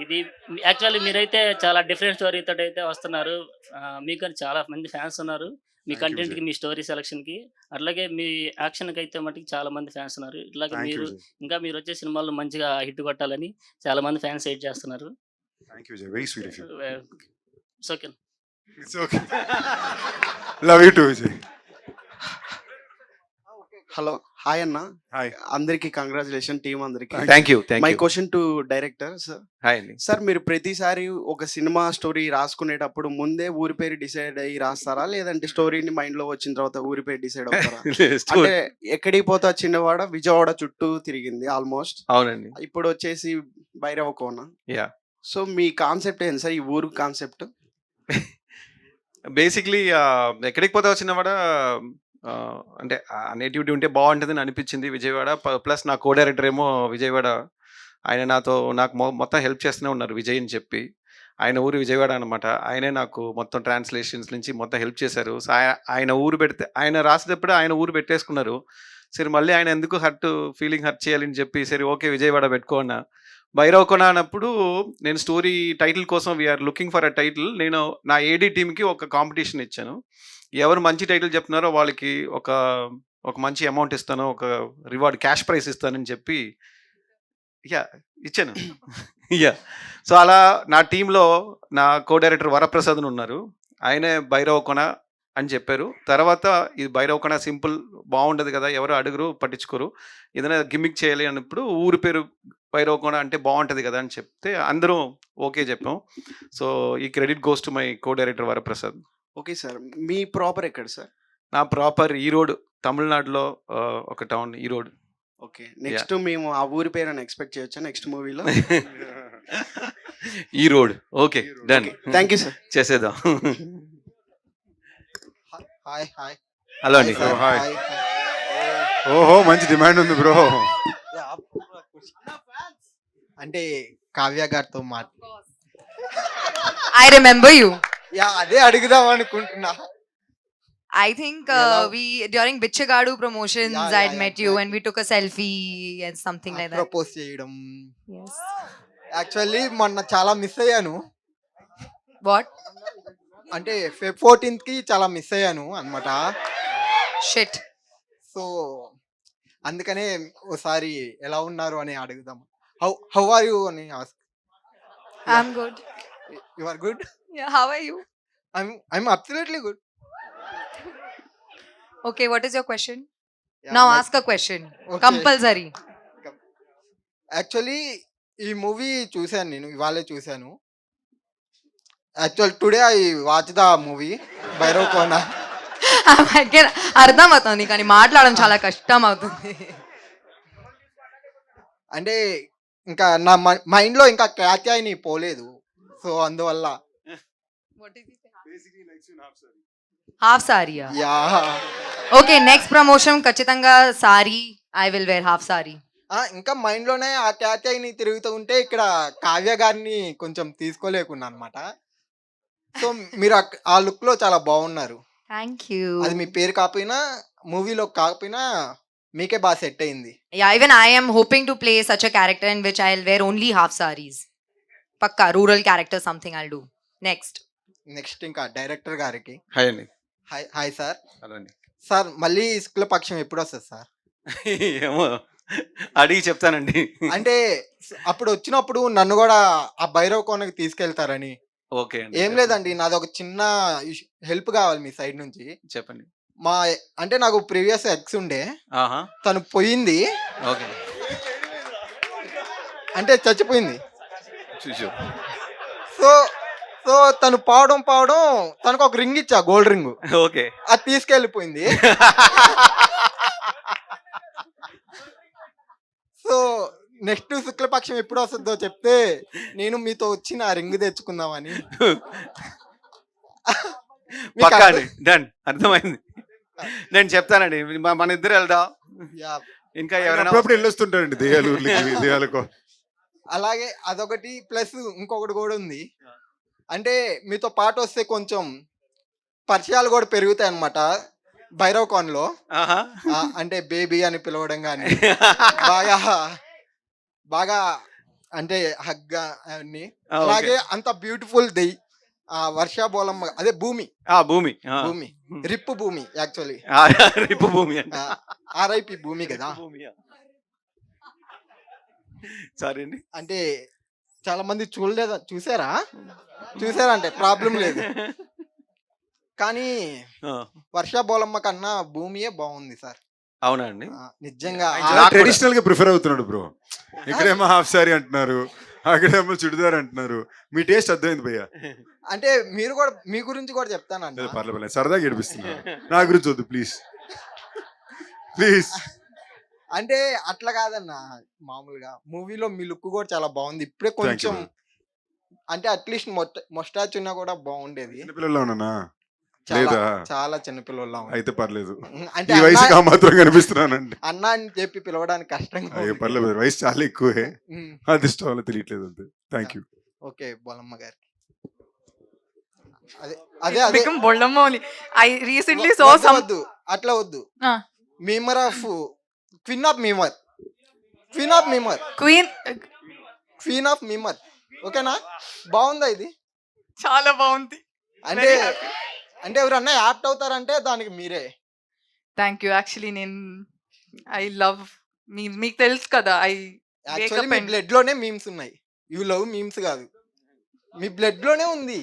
ఇది యాక్చువల్లీ మీరైతే చాలా డిఫరెంట్ స్టోరీ తోటి అయితే వస్తున్నారు. మీకని చాలా మంది ఫ్యాన్స్ ఉన్నారు. మీ Thank you, కంటెంట్‌కి, Vijay. మీ స్టోరీ సెలక్షన్‌కి. అట్లాగే మీ యాక్షన్‌కి అయితే మటుకు చాలా మంది ఫ్యాన్స్ ఉన్నారు. ఇట్లాగే Thank you, మీరు Vijay. ఇంకా మీరు వచ్చే సినిమాల్లో మంచిగా హిట్ కొట్టాలని చాలా మంది ఫ్యాన్స్ వెయిట్ చేస్తున్నారు. Thank you, Vijay. Very sweet of you. It's okay. It's okay. Love you too, Vijay. Hello hi అన్న, Hi. అందరికి కంగ్రాచులేషన్ టీమ్ అందరికి. Thank you. My question to director sir. Hi అండి. Sir మీరు ప్రతిసారి ఒక cinema story రాసుకునేటప్పుడు ముందే ఊరి పేరు డిసైడ్ అయ్యి రాస్తారా, లేదంటే స్టోరీని మైండ్ లో వచ్చిన తర్వాత ఊరి పేరు డిసైడ్ అవుతారా? అంటే ఎక్కడికి పోతా చిన్నవాడ విజయవాడ చుట్టూ తిరిగింది ఆల్మోస్ట్. అవునండి. ఇప్పుడు వచ్చేసి భైరవ కోన. యా. సో మీ కాన్సెప్ట్ ఏంటి సార్, ఈ ఊరు కాన్సెప్ట్? బేసిక్లీ ఎక్కడికి పోతా వచ్చినవాడ అంటే నేటివిటీ ఉంటే బాగుంటుందని అనిపించింది విజయవాడ. ప్లస్ నా కో డైరెక్టర్ ఏమో విజయవాడ. ఆయన నాకు మొత్తం హెల్ప్ చేస్తూనే ఉన్నారు విజయ్ అని చెప్పి. ఆయన ఊరు విజయవాడ అనమాట. ఆయనే నాకు మొత్తం ట్రాన్స్లేషన్స్ నుంచి మొత్తం హెల్ప్ చేశారు. సో ఆయన ఊరు పెడితే ఆయన రాసేటప్పుడు ఆయన ఊరు పెట్టేసుకున్నారు. సరే మళ్ళీ ఆయన ఎందుకు ఫీలింగ్ హర్ట్ చేయాలని చెప్పి సరే ఓకే విజయవాడ పెట్టుకో అన్న. భైరవ కొన అన్నప్పుడు నేను స్టోరీ టైటిల్ కోసం we are looking for a title. నేను నా ఏడీ టీమ్కి ఒక కాంపిటీషన్ ఇచ్చాను. ఎవరు మంచి టైటిల్ చెప్తున్నారో వాళ్ళకి ఒక మంచి అమౌంట్ ఇస్తాను, ఒక రివార్డ్ క్యాష్ ప్రైజ్ ఇస్తానని చెప్పి ఇచ్చాను. సో అలా నా టీంలో నా కో డైరెక్టర్ వరప్రసాద్ ఉన్నారు. ఆయనే భైరవ కొన అని చెప్పారు. తర్వాత ఇది భైరవ కొన సింపుల్ బాగుండదు కదా, ఎవరు అడుగురు పట్టించుకోరు, ఏదైనా గిమ్మిక్ చేయాలి అన్నప్పుడు ఊరి పేరు భైరవ కొన అంటే బాగుంటుంది కదా అని చెప్తే అందరూ ఓకే చెప్పాం. సో ఈ credit goes to my co director Varaprasad. Okay sir, me proper ఎక్కడ సార్? నా ప్రాపర్ ఈరోడ్, తమిళనాడులో ఒక టౌన్ ఈరోడ్. ఓకే, నెక్స్ట్ మేము ఆ ఊరి పేరు అని ఎక్స్పెక్ట్ చేయొచ్చా నెక్స్ట్ మూవీలో? Erode. Okay done. Thank you sir. చేసేద్దాం. Hi hi. హలో అండి. Oh, hi. ఓహో, మంచి డిమాండ్ ఉంది బ్రో. అంటే కావ్య గారితో I remember you. అదే అడుగుదాం అనుకుంటున్నా. I think Hello. we during Bichagadu promotions Yeah, I'd yeah, met you and we took a selfie and something like that. Propose చేయడం. Yes. యాక్చువల్లీ మొన్న చాలా మిస్ అయ్యాను. What? అంటే Feb 14th కి చాలా మిస్ అయ్యాను అన్నమాట. Shit. సో అందుకనే ఒకసారి ఎలా ఉన్నారు అని అడుగుదాం. హౌ ఆర్ యు అని ask. I'm good. You are good. Yeah, how are you? I'm absolutely good. Okay, what is your question? Yeah, Now my- ask a question. Okay. Compulsory. Actually ఈ movie చూశాను, నేను ఇవాళే చూశాను. Actual today I watch the movie Bhairav Kona. అర్థం అవుతుంది కానీ మాట్లాడడం చాలా కష్టం అవుతుంది. అంటే ఇంకా నా మైండ్లో ఇంకా కాత్యాయని పోలేదు. సో అందువల్ల హాఫ్ సారీయా? యా. ఓకే, నెక్స్ట్ ప్రమోషన్ ఖచ్చితంగా sari. I will wear half sari. ఇంకా మైండ్లోనే ఆ కాత్యాయని తిరుగుతూ ఉంటే ఇక్కడ కావ్య గారిని కొంచెం తీసుకోలేకున్నా అనమాట. సో మీరు ఆ లుక్లో చాలా బాగున్నారు. Thank you. అది మీ పేరు కాకపోయినా మూవీలో కాకపోయినా మీకే బాగా సెట్ అయింది. Yeah, even I am hoping to play such a character in which I'll wear only half sarees. Pakka, rural character, something I'll do. Next. Next ఇంకా డైరెక్టర్ గారికి హాయ్ అండి. హాయ్. Hi sir. హలో అండి. Sir మళ్ళీ శుక్లపక్షం ఎప్పుడు వస్తుంది sir? ఏమో అడిగి చెప్తానండి. అంటే అప్పుడు వచ్చినప్పుడు నన్ను కూడా ఆ భైరవ్ కోనకి తీసుకెళ్తారని. ఓకే అండి. ఏం లేదండి, నాది ఒక చిన్న హెల్ప్ కావాలి మీ సైడ్ నుంచి. చెప్పండి. అంటే నాకు ప్రీవియస్ ఎక్స్ ఉండే, ఆహా. తను పోయింది. ఓకే. అంటే చచ్చిపోయింది. చూసు. సో సో తను పావడం తనకు ఒక రింగ్ ఇచ్చా, గోల్డ్ రింగ్. ఓకే. అది తీసుకెళ్ళిపోయింది. సో నెక్స్ట్ శుక్లపక్షం ఎప్పుడు వస్తుందో చెప్తే నేను మీతో వచ్చి నా రింగ్ తెచ్చుకుందామని. మీకు పక్కా అర్థం- అండి, డన్, అర్థమైంది. నేను చెప్తానండి, మన ఇద్దరు వెళ్దాం. యా. ఇంకా ఎవరైనా అప్పుడప్పుడు వెళ్ళొస్తుంటారండి దెయ్యాలు ఊర్లకి, దెయ్యాలకు. అలాగే అదొకటి ప్లస్ ఇంకొకటి కూడా ఉంది. అంటే మీతో పాటు వస్తే కొంచెం పరిచయాలు కూడా పెరుగుతాయి అన్నమాట. భైరవ్ కాన్లో ఆహా. అంటే బేబీ అని పిలవడం కానీ బాగా బాగా అంటే హగ్గా అన్ని. ఆ, ఓకే. అలాగే అంత బ్యూటిఫుల్ వర్ష బోలమ్మ, అదే భూమి భూమి భూమి రిప్పు భూమి యాక్చువల్లీ రిప్పు భూమి అండి. ఆర్ఐపి భూమి కదా. సారీ అండి. అంటే చాలా మంది చూసారా అంటే ప్రాబ్లం లేదు. కానీ వర్ష బోలమ్మ కన్నా భూమియే బాగుంది సార్. అవునా అండి. నిజంగా ట్రెడిషనల్ గా ప్రిఫర్ అవుతున్నాడు బ్రో. ఇక్కడేమో హాఫ్ సారీ అంటున్నారు, అక్కడేమో చుడిదార్ అంటున్నారు. మీ టేస్ట్ అర్థమైంది భయ్యా. అంటే మీరు కూడా మీ గురించి కూడా చెప్తానండి. పర్లేదు, సరదాగా ఏడిపిస్తున్నారు. నా గురించి వద్దు ప్లీజ్ ప్లీజ్. అంటే అట్లా కాదన్న, మామూలుగా మూవీలో మీ లుక్ కూడా చాలా బాగుంది. ఇప్పుడే కొంచెం అంటే అట్లీస్ట్ మొస్టాచ్ ఉన్నా కూడా బాగుండేది. చిన్నపిల్లల్లో ఉన్నానా? చాలా లేదా? చాలా చిన్నపిల్లల అయితే పర్లేదు. అంటే ఈ వయసుకి ఆ మాత్రం కనిపిస్తున్నానండి. అన్న అని చెప్పి పిలవడానికి కష్టంగా అయ్యో ఉంది. పర్లేదు, వయసు చాలా ఎక్కువే. ఉమ్. అది ఇష్టం వల్ల తెలియట్లేదు అంతే. Thank you. ఓకే బోలమ్మ గారికి అదే అదే అదే become Bollamma only. I recently so వద్దు, సమ్ వద్దు అట్లా వద్దు. Memer of queen of memer, queen of memer, queen of memer. ఓకేనా? బాగుందా ఇది? చాలా బాగుంది. అంటే అంటే ఎవరన్నా యాప్ట్ అవుతారంటే దానికి మీరే. Thank you. యాక్చువల్లీ నేను ఐ లవ్ మీకు తెలుసు కదా, ఐ యాక్చువల్లీ మీ బ్లడ్ లోనే మీమ్స్ ఉన్నాయి. యూ లవ్ మీమ్స్ కాదు, మీ బ్లడ్ లోనే ఉంది.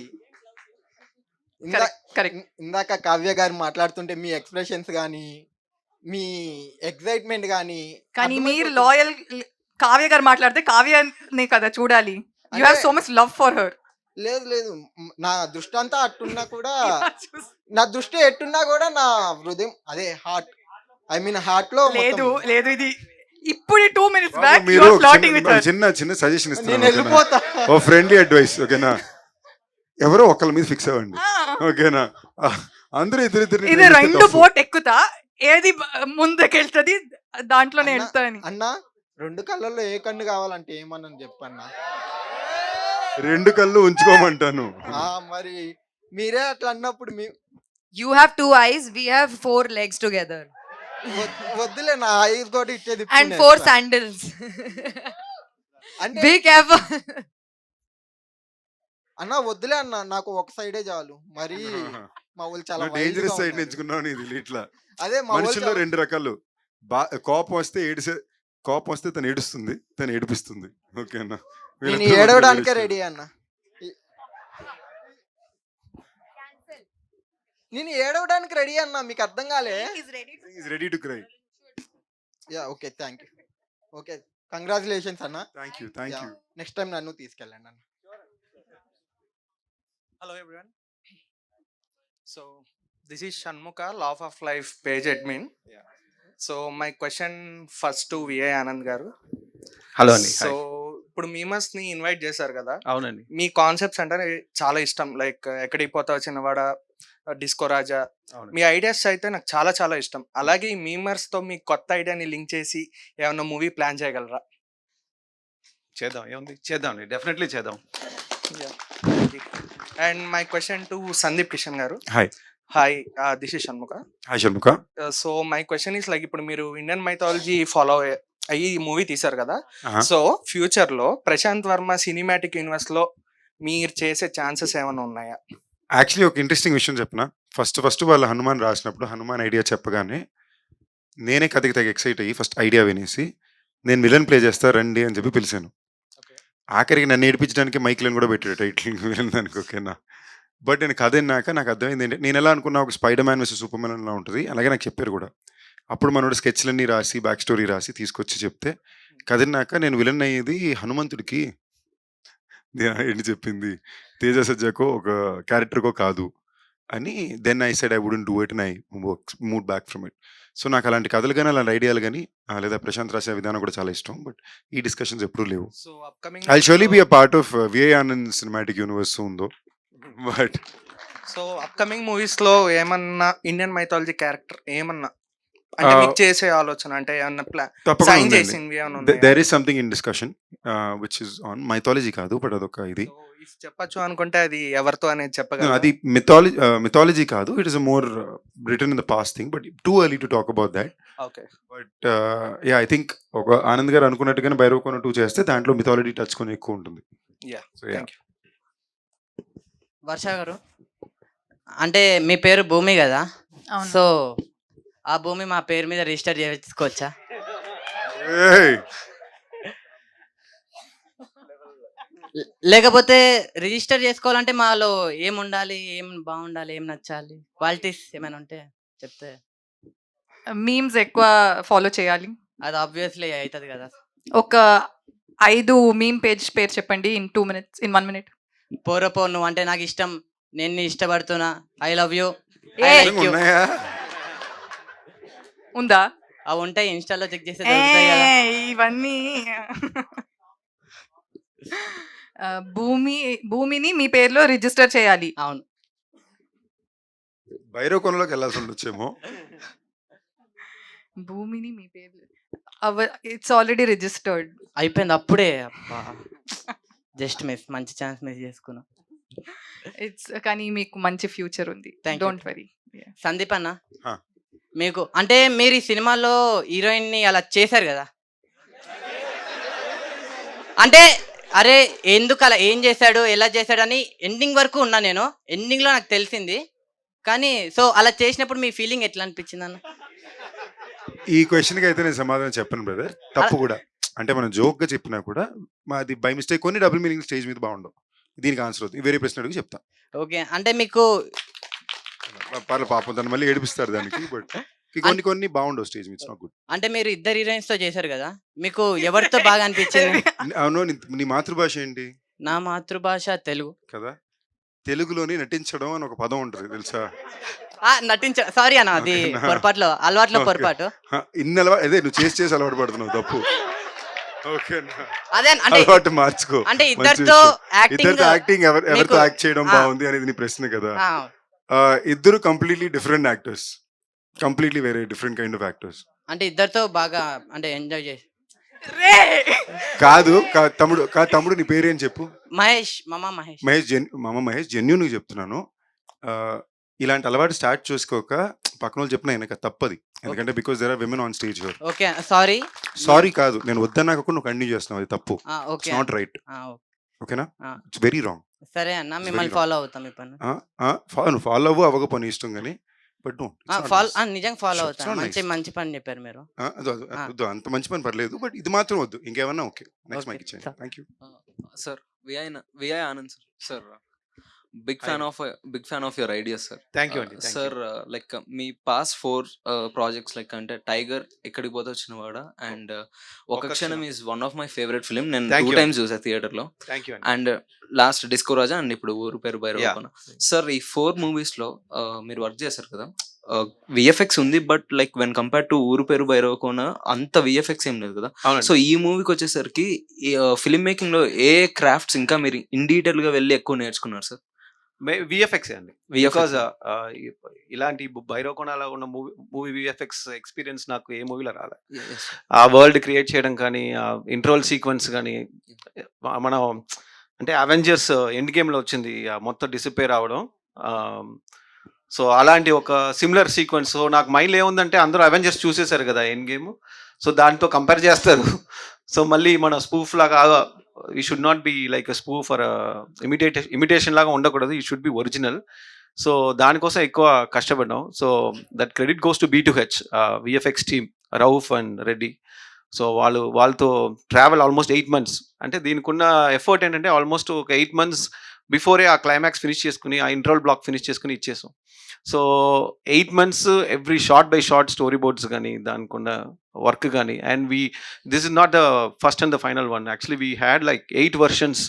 ఇందాక కావ్య గారు మాట్లాడుతుంటే మీ ఎక్స్ప్రెషన్స్ కానీ మీ ఎక్సైట్మెంట్ కానీ మీరు లాయల్. కావ్య గారు మాట్లాడితే కావ్యనే కదా చూడాలి. You have so much love for her. లేదు లేదు, నా దృష్టి అంతా అట్టున్నా కూడా, నా దృష్టి ఎట్టున్నా కూడా నా హృదయం అదే హార్ట్, ఐ మీన్ హార్ట్ లో లేదు లేదు, ఇది ఇప్పుడు 2 minutes బ్యాక్ యు మీరు ఆర్ ఫ్లర్టింగ్ విత్ హర్. చిన్న సజెషన్ నేను ఇస్తున్నాను. వెళ్ళిపోతా. ఓ ఫ్రెండ్లీ అడ్వైస్. ఓకేనా? ఎవరో ఒకళ్ళ మీద ఫిక్స్ అవ్వండి. ఓకేనా? అందరూ ఇద్దరిద్దరు ఇది 2 బోట్ ఎక్కుతా, ఏది ముందుకెళ్తుంది దాంట్లోనే వెళ్తాని. అన్నా 2 కళ్ళల్లో ఏ కన్ను కావాలంటే ఏమన్నా చెప్పన్నా. 2 కళ్ళు ఉంచుకోమంటాను. మరి మీరే అట్లా అన్నప్పుడు You have 2 eyes, we have 4 legs together. వద్దులే, నా ఐస్ కూడా ఇచ్చేది And 4 sandals. అంటే Be careful. అన్న వద్దులే అన్న, నాకు ఒక సైడే చాలు. మరి మా వాళ్ళు చాలా డేంజరస్ wild గా సైడ్ ఉన్నారు. ఎంచుకున్నావు ఇది ఇట్లా. అదే మా వాళ్ళు మనుషుల్లో చాలా- 2 రకాలు. కోపం వస్తే తను ఏడుస్తుంది, తను ఏడిపిస్తుంది. ఓకేనా? నేను ఏడవడానికే రెడీ అన్న. నేను ఏడవడానికి రెడీ అన్న, మీకు అర్థం కాలే? Ready to cry. Yeah okay, thank you. Okay, congratulations అన్న. Thank you. నెక్స్ట్ టైం నన్ను తీసుకెళ్ళండి అన్న. Hello everyone. So this is Shanmuka, Law of Life page admin. So my question first to VA Anand garu. Hello అండి. So ఇప్పుడు memers ని invite చేశారు కదా, అవునండి. మీ కాన్సెప్ట్స్ అంటే చాలా ఇష్టం. లైక్ ఎక్కడికి పోతావు చిన్నవాడ, డిస్కో రాజా, మీ ఐడియాస్ అయితే నాకు చాలా చాలా ఇష్టం. అలాగే ఈ మీమర్స్ తో మీ కొత్త ఐడియాని లింక్ చేసి ఏమన్నా మూవీ ప్లాన్ చేయగలరా? చేద్దాం, ఏముంది, చేద్దాం, డెఫినెట్లీ చేద్దాం. And my question to Sandeep Kishan గారు. Hi, this is Shanmukha. Hi Shanmukha. So my question is like, ఇప్పుడు మీరు ఇండియన్ మైథాలజీ ఫాలో అయ్యి మూవీ తీశారు కదా, సో ఫ్యూచర్ లో ప్రశాంత్ వర్మ సినిమాటిక్ యూనివర్స్ లో మీరు చేసే ఛాన్సెస్ ఏమైనా ఉన్నాయా? యాక్చువల్లీ ఒక ఇంట్రెస్టింగ్ విషయం చెప్పిన. ఫస్ట్ వాళ్ళు హనుమాన్ రాసినప్పుడు హనుమాన్ ఐడియా చెప్పగానే నేనే కథకి తెగ ఎక్సైట్ అయ్యి ఫస్ట్ ఐడియా వినేసి నేను విలన్ ప్లే చేస్తా రండి అని చెప్పి పిలిచాను. ఆఖరికి నన్ను ఏడిపించడానికి మైక్లను కూడా పెట్టాడు టైటిల్ విలన్ దానికి. ఓకేనా? బట్ నేను కథ విన్నాక నాకు అర్థమైంది ఏంటంటే, నేను ఎలా అనుకున్నా ఒక spider man versus super man అలా ఉంటుంది, అలాగే నాకు చెప్పారు కూడా. అప్పుడు మనోడు స్కెచ్లన్నీ రాసి బ్యాక్ స్టోరీ రాసి తీసుకొచ్చి చెప్తే కదిరినాక నేను విలన్ అయ్యేది హనుమంతుడికి ఏంటి చెప్పింది, తేజ సజ్జకో ఒక క్యారెక్టర్కో కాదు అని. Then I said I wouldn't do it and I move back from it. So నాకు అలాంటి కథలు కానీ అలాంటి ఐడియాలు కానీ లేదా ప్రశాంత్ రాసే విధానం కూడా చాలా ఇష్టం. బట్ ఈ డిస్కషన్స్ ఎప్పుడూ లేవు. So upcoming I should be a part of VI Anand cinematic universe ఉందో. బట్ సో అప్కమింగ్ మూవీస్ లో ఏమన్నా ఇండియన్ మైథాలజీ క్యారెక్టర్ ఏమన్నా అంటే మీకు చేసే ఆలోచన అంటే ఏమన్నా తప్పకుండా సైన్ ఉందండి. చేసింది ఏమన్నా ఉన్నాయా? There is something in discussion which is on mythology కాదు, బట్ అదొక ఇది. So, if చెప్పచ్చు అనుకుంటే అది ఎవరితో అనేది No, చెప్పగలరా? అది mythology కాదు. It is more return in the past thing, but too early to talk about that. Okay. But I think ఒక ఆనంద్ గారు అనుకున్నట్టుగానే భైరవకోన 2 చేస్తే దాంట్లో మిథాలజీ టచ్ కొని ఎక్కువ ఉంటుంది. Yeah, So, yeah. Thank you. Varsha గారు, అంటే మీ పేరు భూమి కదా, అవును. సో ఆ భూమి మా పేరు మీద రిజిస్టర్ చేసుకోవచ్చా? Hey! లేకపోతే రిజిస్టర్ చేసుకోవాలంటే మాలో ఏం ఉండాలి, ఏం బాగుండాలి, ఏం నచ్చాలి, క్వాలిటీస్ ఏమైనా ఉంటే చెప్తే. మీమ్స్ ఎక్కువ ఫాలో చేయాలి. అది ఆబ్వియస్లీ అవుతుంది కదా. ఒక 5 మీమ్ పేరు చెప్పండి ఇన్ 2 minutes, ఇన్ 1 minute. పోరపో నువ్వు అంటే నాకు ఇష్టం, నేను నీ ఇష్టపడుతున్నా, ఐ లవ్ యూ, ఉన్నాయా? ఉందా? అవి ఉంటాయి, ఇన్స్టాలో చెక్ చేస్తే దొరుకుతాయి కదా. ఇవన్నీ భూమిని మీ పేరులో రిజిస్టర్ చేయాలి. అవును. భైరవకోనలోకి వెళ్ళాల్సి ఉండొచ్చేమో. భూమిని మీ పేరు ఇట్స్ ఆల్రెడీ రిజిస్టర్డ్. అయిపోయింది అప్పుడే. జస్ట్ మిస్, మంచి ఛాన్స్ మిస్ చేసుకున్నా. ఇట్స్ కానీ మీకు మంచి ఫ్యూచర్ ఉంది. Thank you. Don't worry. Sandeep అన్న, హా. మీకు అంటే మీరు ఈ సినిమాలో హీరోయిన్ ని అలా చేశారు కదా, అంటే అరే ఎందుకు అలా, ఏం చేశాడు, ఎలా చేశాడు అని ఎండింగ్ వరకు ఉన్నా నేను. ఎండింగ్ లో నాకు తెలిసింది, కానీ సో అలా చేసినప్పుడు మీ ఫీలింగ్ ఎట్లా అనిపించింది అన్న? ఈ క్వశ్చన్కి అయితే నేను సమాధానం చెప్పను బ్రదర్. తప్పు కూడా. అంటే మనం జోక్గా చెప్పినా కూడా మాది బై మిస్టేక్ కొన్ని డబుల్ మీనింగ్ స్టేజ్ మీద బాగుండవు. దీనికి ఆన్సర్ అవుతుంది. వేరే ప్రశ్న అడిగి చెప్తా. ఓకే, అంటే మీకు పర్లేదు, పాపం తను మళ్ళీ ఏడిపిస్తారు దానికి. బట్ కొన్ని బాగుండవు స్టేజ్ మీద. Not good. అంటే మీరు ఇద్దరు హీరోయిన్స్ తో చేశారు కదా, మీకు ఎవరితో బాగా అనిపించింది? అవును. నీ మాతృభాష ఏంటి? నా మాతృభాష తెలుగు కదా. తెలుగులోని నటించడం అని ఒక పదం ఉంటుంది తెలుసా? సారీ అన్న, అది ఓకేనా? పొరపాట్లో, అలవాట్లో ఓకే. పొరపాటు. ఇన్ని అదే నువ్వు చేసి అలవాటు పడుతున్నావు. తప్పు. ఓకేనా? అదే అంటే అలవాటు మార్చుకో. అంటే మంచి ఇద్దరితో విషయం. ఇద్దరితో యాక్టింగ్ ఎవరితో మీకు- యాక్ట్ చేయడం ఆ. బాగుంది అనేది నీ ప్రశ్న కదా. ఇద్దరు కంప్లీట్లీ డిఫరెంట్ యాక్టర్స్. కంప్లీట్లీ వేరే డిఫరెంట్ కైండ్ ఆఫ్ యాక్టర్స్. అంటే ఇద్దరితో బాగా అంటే ఎంజాయ్ చేసి. కాదు తమ్ముడు నీ పేరు ఏం చెప్పు. మహేష్, మామ మహేష్. మహేష్ జెన్యూన్గా చెప్తున్నాను. ఇలాంటి అలవాటు స్టార్ట్ చేసుకోక పక్కన వాళ్ళు చెప్పిన ఆయనక తప్పది. ఎందుకంటే because there are women on stage here. Okay, sorry. Sorry కాదు, నేను వద్దన్నాక కూడా నువ్వు కంటిన్యూ చేస్తున్నావు. అది తప్పు. Okay, not right. ఓకేనా? It's very wrong. సరే అన్న, It's మిమ్మల్ని very ఫాలో అవుతాం ఈ పని. నువ్వు ఫాలో అవ్వక పని ఇష్టం కానీ బట్ నిజంగా ఫాలో It's అవుతాను. not nice. మంచి పని చెప్పారు మీరు. వద్దు, అంత మంచి పని పర్లేదు. బట్ ఇది మాత్రం వద్దు. ఇంకేమన్నా ఓకే. నెక్స్ట్ Okay, మైక్ ఇచ్చేయండి. sir. Thank you. Sir VI Anand sir big fan of your ideas sir. Thank you అండి. సార్ లైక్ మీ పాస్ట్ 4 ప్రాజెక్ట్స్ లైక్ అంటే టైగర్, ఎక్కడికి పోతే వచ్చినవాడ అండ్ ఒక క్షణం is one of my favourite film. నేను Thank 2 you. times చూసా థియేటర్ లో. Thank you and last disco Raja and ఇప్పుడు ఊరు పేరు భైరవకోన. సార్ ఈ 4 movies లో మీరు వర్క్ చేశారు కదా, విఎఫ్ఎక్స్ ఉంది but like when compare to ఊరు పేరు భైరవకోన అంత విఎఫ్ఎక్స్ ఏం లేదు కదా. సో ఈ మూవీకి వచ్చేసరికి ఫిల్మ్ మేకింగ్ లో ఏ క్రాఫ్ట్స్ ఇంకా మీరు ఇన్ డీటెయిల్ గా వెళ్ళి ఎక్కువ నేర్చుకున్నారు సార్? విఎఫ్ఎక్స్ అండి. VFX. బికాజ్ ఇలాంటి భైరవకోణలో ఉన్న మూవీ విఎఫ్ఎక్స్ ఎక్స్పీరియన్స్ నాకు ఏ మూవీలో రాలే. ఆ వరల్డ్ క్రియేట్ చేయడం కానీ, ఆ ఇంట్రోల్ సీక్వెన్స్ కానీ, మనం అంటే అవెంజర్స్ ఎండ్ గేమ్లో వచ్చింది ఆ మొత్తం డిసిపేర్ అవడం. సో అలాంటి ఒక సిమిలర్ సీక్వెన్స్ నాకు మైండ్లో ఏముందంటే అందరూ అవెంజర్స్ చూసేశారు కదా ఎండ్ గేమ్. సో దాంతో కంపేర్ చేస్తారు. సో మళ్ళీ మన స్పూఫ్ లాగా you should not be like spoof for imitation లాగా ఉండకూడదు. You should be original. So దానికోసం ఎక్కువ కష్టపడ్డాం. So that credit goes to B2H VFX team, Rauf and Reddy. So వాళ్ళతో ట్రావెల్ ఆల్మోస్ట్ 8 months. అంటే దీనికి ఉన్న ఎఫర్ట్ ఏంటంటే ఆల్మోస్ట్ ఒక 8 months బిఫోరే ఆ క్లైమాక్స్ ఫినిష్ చేసుకుని, ఆ ఇంట్రోల్ బ్లాక్ ఫినిష్ చేసుకుని ఇచ్చేసాం. So 8 months every shot by shot storyboards కానీ, దానికి ఉన్న వర్క్ కానీ. And this is not the first and the final one. Actually we had like 8 versions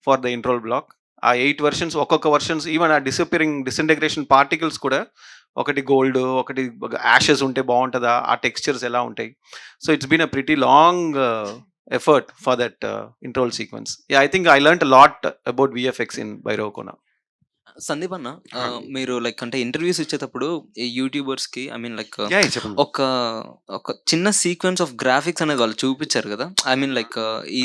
for the interval block. ఆ 8 versions, ఒక్కొక్క versions, even ఆ డిసింటగ్రేషన్ particles కూడా ఒకటి gold, ఒకటి యాషెస్ ఉంటే బాగుంటుందా, ఆ టెక్స్చర్స్ ఎలా ఉంటాయి. So it's been a pretty long effort for that interval sequence. I think I learned a lot about VFX in Bhairavakona. Sandeep అన్న, మీరు లైక్ అంటే ఇంటర్వ్యూస్ ఇచ్చేటప్పుడు ఈ యూట్యూబర్స్ కి ఐ మీన్ లైక్ చెప్పండి. ఒక చిన్న సీక్వెన్స్ ఆఫ్ గ్రాఫిక్స్ అనేది వాళ్ళు చూపించారు కదా. ఐ మీన్ లైక్ ఈ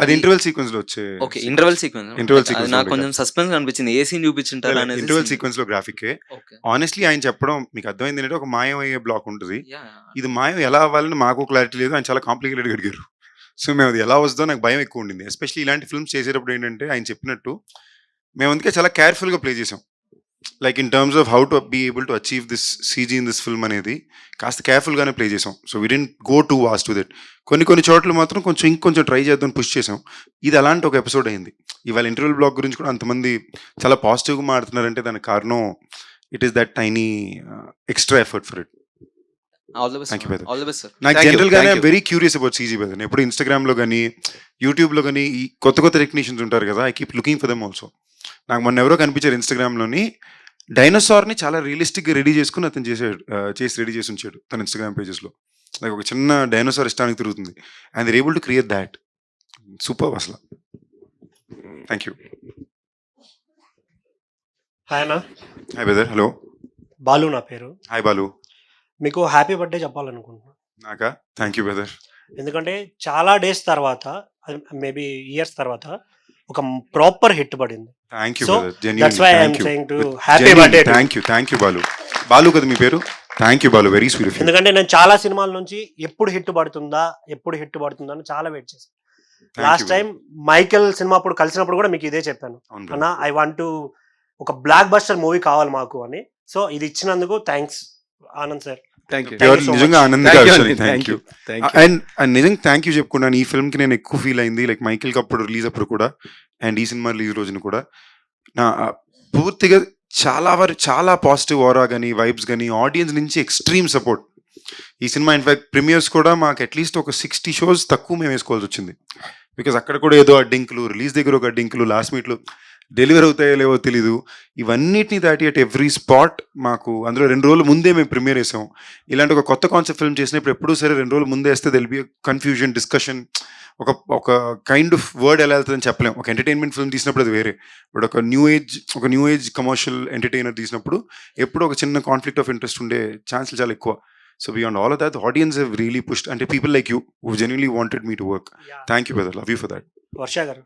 అది ఇంటర్వెల్ సీక్వెన్స్ లో వచ్చే ఓకే ఇంటర్వెల్ సీక్వెన్స్ నాకు కొంచెం సస్పెన్స్ అనిపించింది. ఏ సీన్ చూపించుంటారు అనేది. ఇంటర్వెల్ సీక్వెన్స్ లో గ్రాఫిక్ ఆనెస్ట్లీ ఆయన చెప్పడం మీకు అర్థమైంది ఏంటంటే ఒక మాయం అయ్యే బ్లాక్ ఉంటుంది. ఇది మాయం ఎలా అవ్వాలని మాకు క్లారిటీ లేదు, ఆయన చాలా కాంప్లికేటెడ్ అడిగారు. సో మేము అది ఎలా వస్తుందో నాకు భయం ఎక్కువ ఉండింది. ఎస్పెషల్లీ ఇలాంటి ఫిల్మ్స్ చేసేటప్పుడు ఏంటంటే ఆయన చెప్పినట్టు మేము అందుకే చాలా కేర్ఫుల్గా ప్లే చేసాం. Like in terms of how to be able to achieve this CG in this film అనేది కాస్త కేర్ఫుల్గానే ప్లే చేసాం. So we didn't go too vast with it. కొన్ని చోట్ల మాత్రం ఇంకొంచెం ట్రై చేద్దాం పుష్ చేసాం. ఇది అలాంటి ఒక ఎపిసోడ్ అయింది. ఇవాళ ఇంటర్వెల్ బ్లాగ్ గురించి కూడా అంతమంది చాలా పాజిటివ్గా మాట్లాడుతున్నారంటే దానికి కారణం it is that tiny extra effort for it. నాకు జనరల్ గానే very curious about CG brother. ఎప్పుడు ఇన్స్టాగ్రామ్ లో కానీ యూట్యూబ్ లో కానీ ఈ కొత్త టెక్నీషియన్స్ ఉంటారు కదా, I keep looking for them also. నాకు మొన్న ఎవరో కనిపించారు ఇన్స్టాగ్రామ్ లోని, డైనోసార్ ని చాలా రియలిస్టిక్ గా రెడీ చేసుకుని అతను చేసి రెడీ చేసి ఉంచాడు తన ఇన్స్టాగ్రామ్ పేజెస్ లో. లైక్ ఒక చిన్న డైనోసార్ ఇష్టానికి తిరుగుతుంది and they able to create that. Super అసలు. Thank you. హాయ్ అన్న. Hi brother. హలో. బాలు నా పేరు. హాయ్ బాలు. మీకు హ్యాపీ బర్త్డే చెప్పాలనుకుంటున్నాను. నాకా? Thank you brother. ఎందుకంటే చాలా డేస్ తర్వాత, మేబీ ఇయర్స్ తర్వాత ఒక ప్రాపర్ హిట్ పడింది. Thank you so brother. That's why I am saying to happy birthday. Thank you Balu. Balu కదా మీ పేరు? Thank you Balu, very sweet. ఎందుకంటే నేను చాలా సినిమాల నుంచి ఎప్పుడు హిట్ పడుతుందా అని చాలా వెయిట్ చేశాను. లాస్ట్ టైం మైకెల్ సినిమా అప్పుడు కలిసినప్పుడు కూడా మీకు ఇదే చెప్పాను, అన్న ఐ వాంట్ టు ఒక బ్లాక్ బస్టర్ మూవీ కావాలి మాకు అని. సో ఇది ఇచ్చినందుకు థ్యాంక్స్ ఆనంద్ సార్. నిజంగా ఆనందంగా థ్యాంక్ యూ. అండ్ నిజంగా థ్యాంక్ యూ చెప్పుకున్నాను. ఈ ఫిల్మ్ కి నేను ఎక్కువ ఫీల్ అయింది లైక్ మైకిల్ కి అప్పుడు రిలీజ్ అప్పుడు కూడా అండ్ ఈ సినిమా రిలీజ్ రోజున కూడా నా పూర్తిగా చాలా పాజిటివ్ ఆరా కానీ వైబ్స్ కానీ ఆడియన్స్ నుంచి ఎక్స్ట్రీమ్ సపోర్ట్. ఈ సినిమా ఇన్ఫాక్ట్ ప్రీమియర్స్ కూడా మాకు అట్లీస్ట్ ఒక 60 షోస్ తక్కువ మేము వేసుకోవాల్సి వచ్చింది. బికాస్ అక్కడ కూడా ఏదో అడ్డింకులు, రిలీజ్ దగ్గర ఒక అడ్డింకులు, లాస్ట్ మీట్లో డెలివరీ అవుతాయో లేవో తెలీదు. ఇవన్నిటిని దాటి అట్ ఎవ్రీ స్పాట్ మాకు అందులో 2 రోజుల ముందే మేము ప్రీమియర్ వేసాం. ఇలాంటి ఒక కొత్త కాన్సెప్ట్ ఫిల్మ్ చేసినప్పుడు ఎప్పుడూ సరే 2 రోజుల ముందే వేస్తే దెల్ బి కన్ఫ్యూజన్, డిస్కషన్, ఒక కైండ్ ఆఫ్ వర్డ్ ఎలా వెళ్తుందని చెప్పలేం. ఒక ఎంటర్టైన్మెంట్ ఫిల్మ్ తీసినప్పుడు అది వేరే, బట్ ఒక న్యూ ఏజ్ కమర్షియల్ ఎంటర్టైనర్ తీసినప్పుడు ఎప్పుడు ఒక చిన్న కాన్ఫ్లిక్ట్ ఆఫ్ ఇంట్రెస్ట్ ఉండే ఛాన్సులు చాలా ఎక్కువ. So beyond all of that, the audience have really pushed, and people like you who genuinely wanted me to work. Thank you brother, love you for that. వర్ష గారు,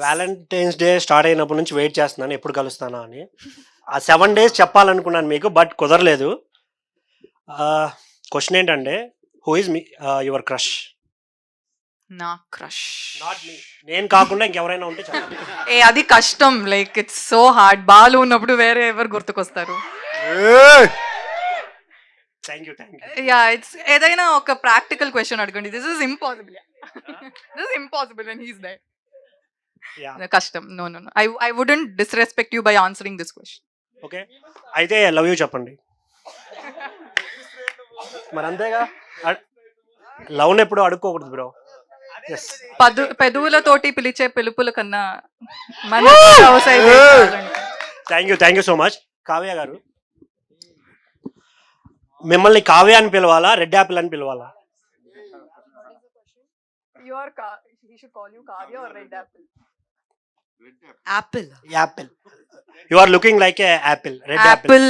Valentine's day start అయినప్పటి నుంచి wait చేస్తున్నాను ఎప్పుడు కలుస్తానా అని. ఆ 7 days చెప్పాలనుకున్నాను మీకు, but కుదరలేదు. క్వశ్చన్ ఏంటంటే, హూ ఇస్ యువర్ క్రష్? నా క్రష్ నాట్ మీ, నేను కాకుండా ఇంకెవరైనా ఉంటే చెప్పండి. అది కష్టం, like it's so hard. Balu ఉన్నప్పుడు వేరే ఎవరు గుర్తుకొస్తారు? Thank you. యా, ఇట్స్ ఏదైనా ఒక ప్రాక్టికల్ క్వశ్చన్ అడగండి. This is impossible. This is impossible and he's there. కష్టం. No I wouldn't disrespect you by answering this question. Okay, అయితే లవ్ యూ చెప్పండి. మరి అంతేగా, లవ్ని ఎప్పుడు అడుక్కోకూడదు బ్రో. పెదవులతోటి పిలిచే పిలుపుల కన్నా thank you so much. Kavya గారు, మిమ్మల్ని కావ్య అని పిలవాలా, రెడ్ యాపిల్ అని పిలవాలా? Apple. You are looking like a apple. Red apple.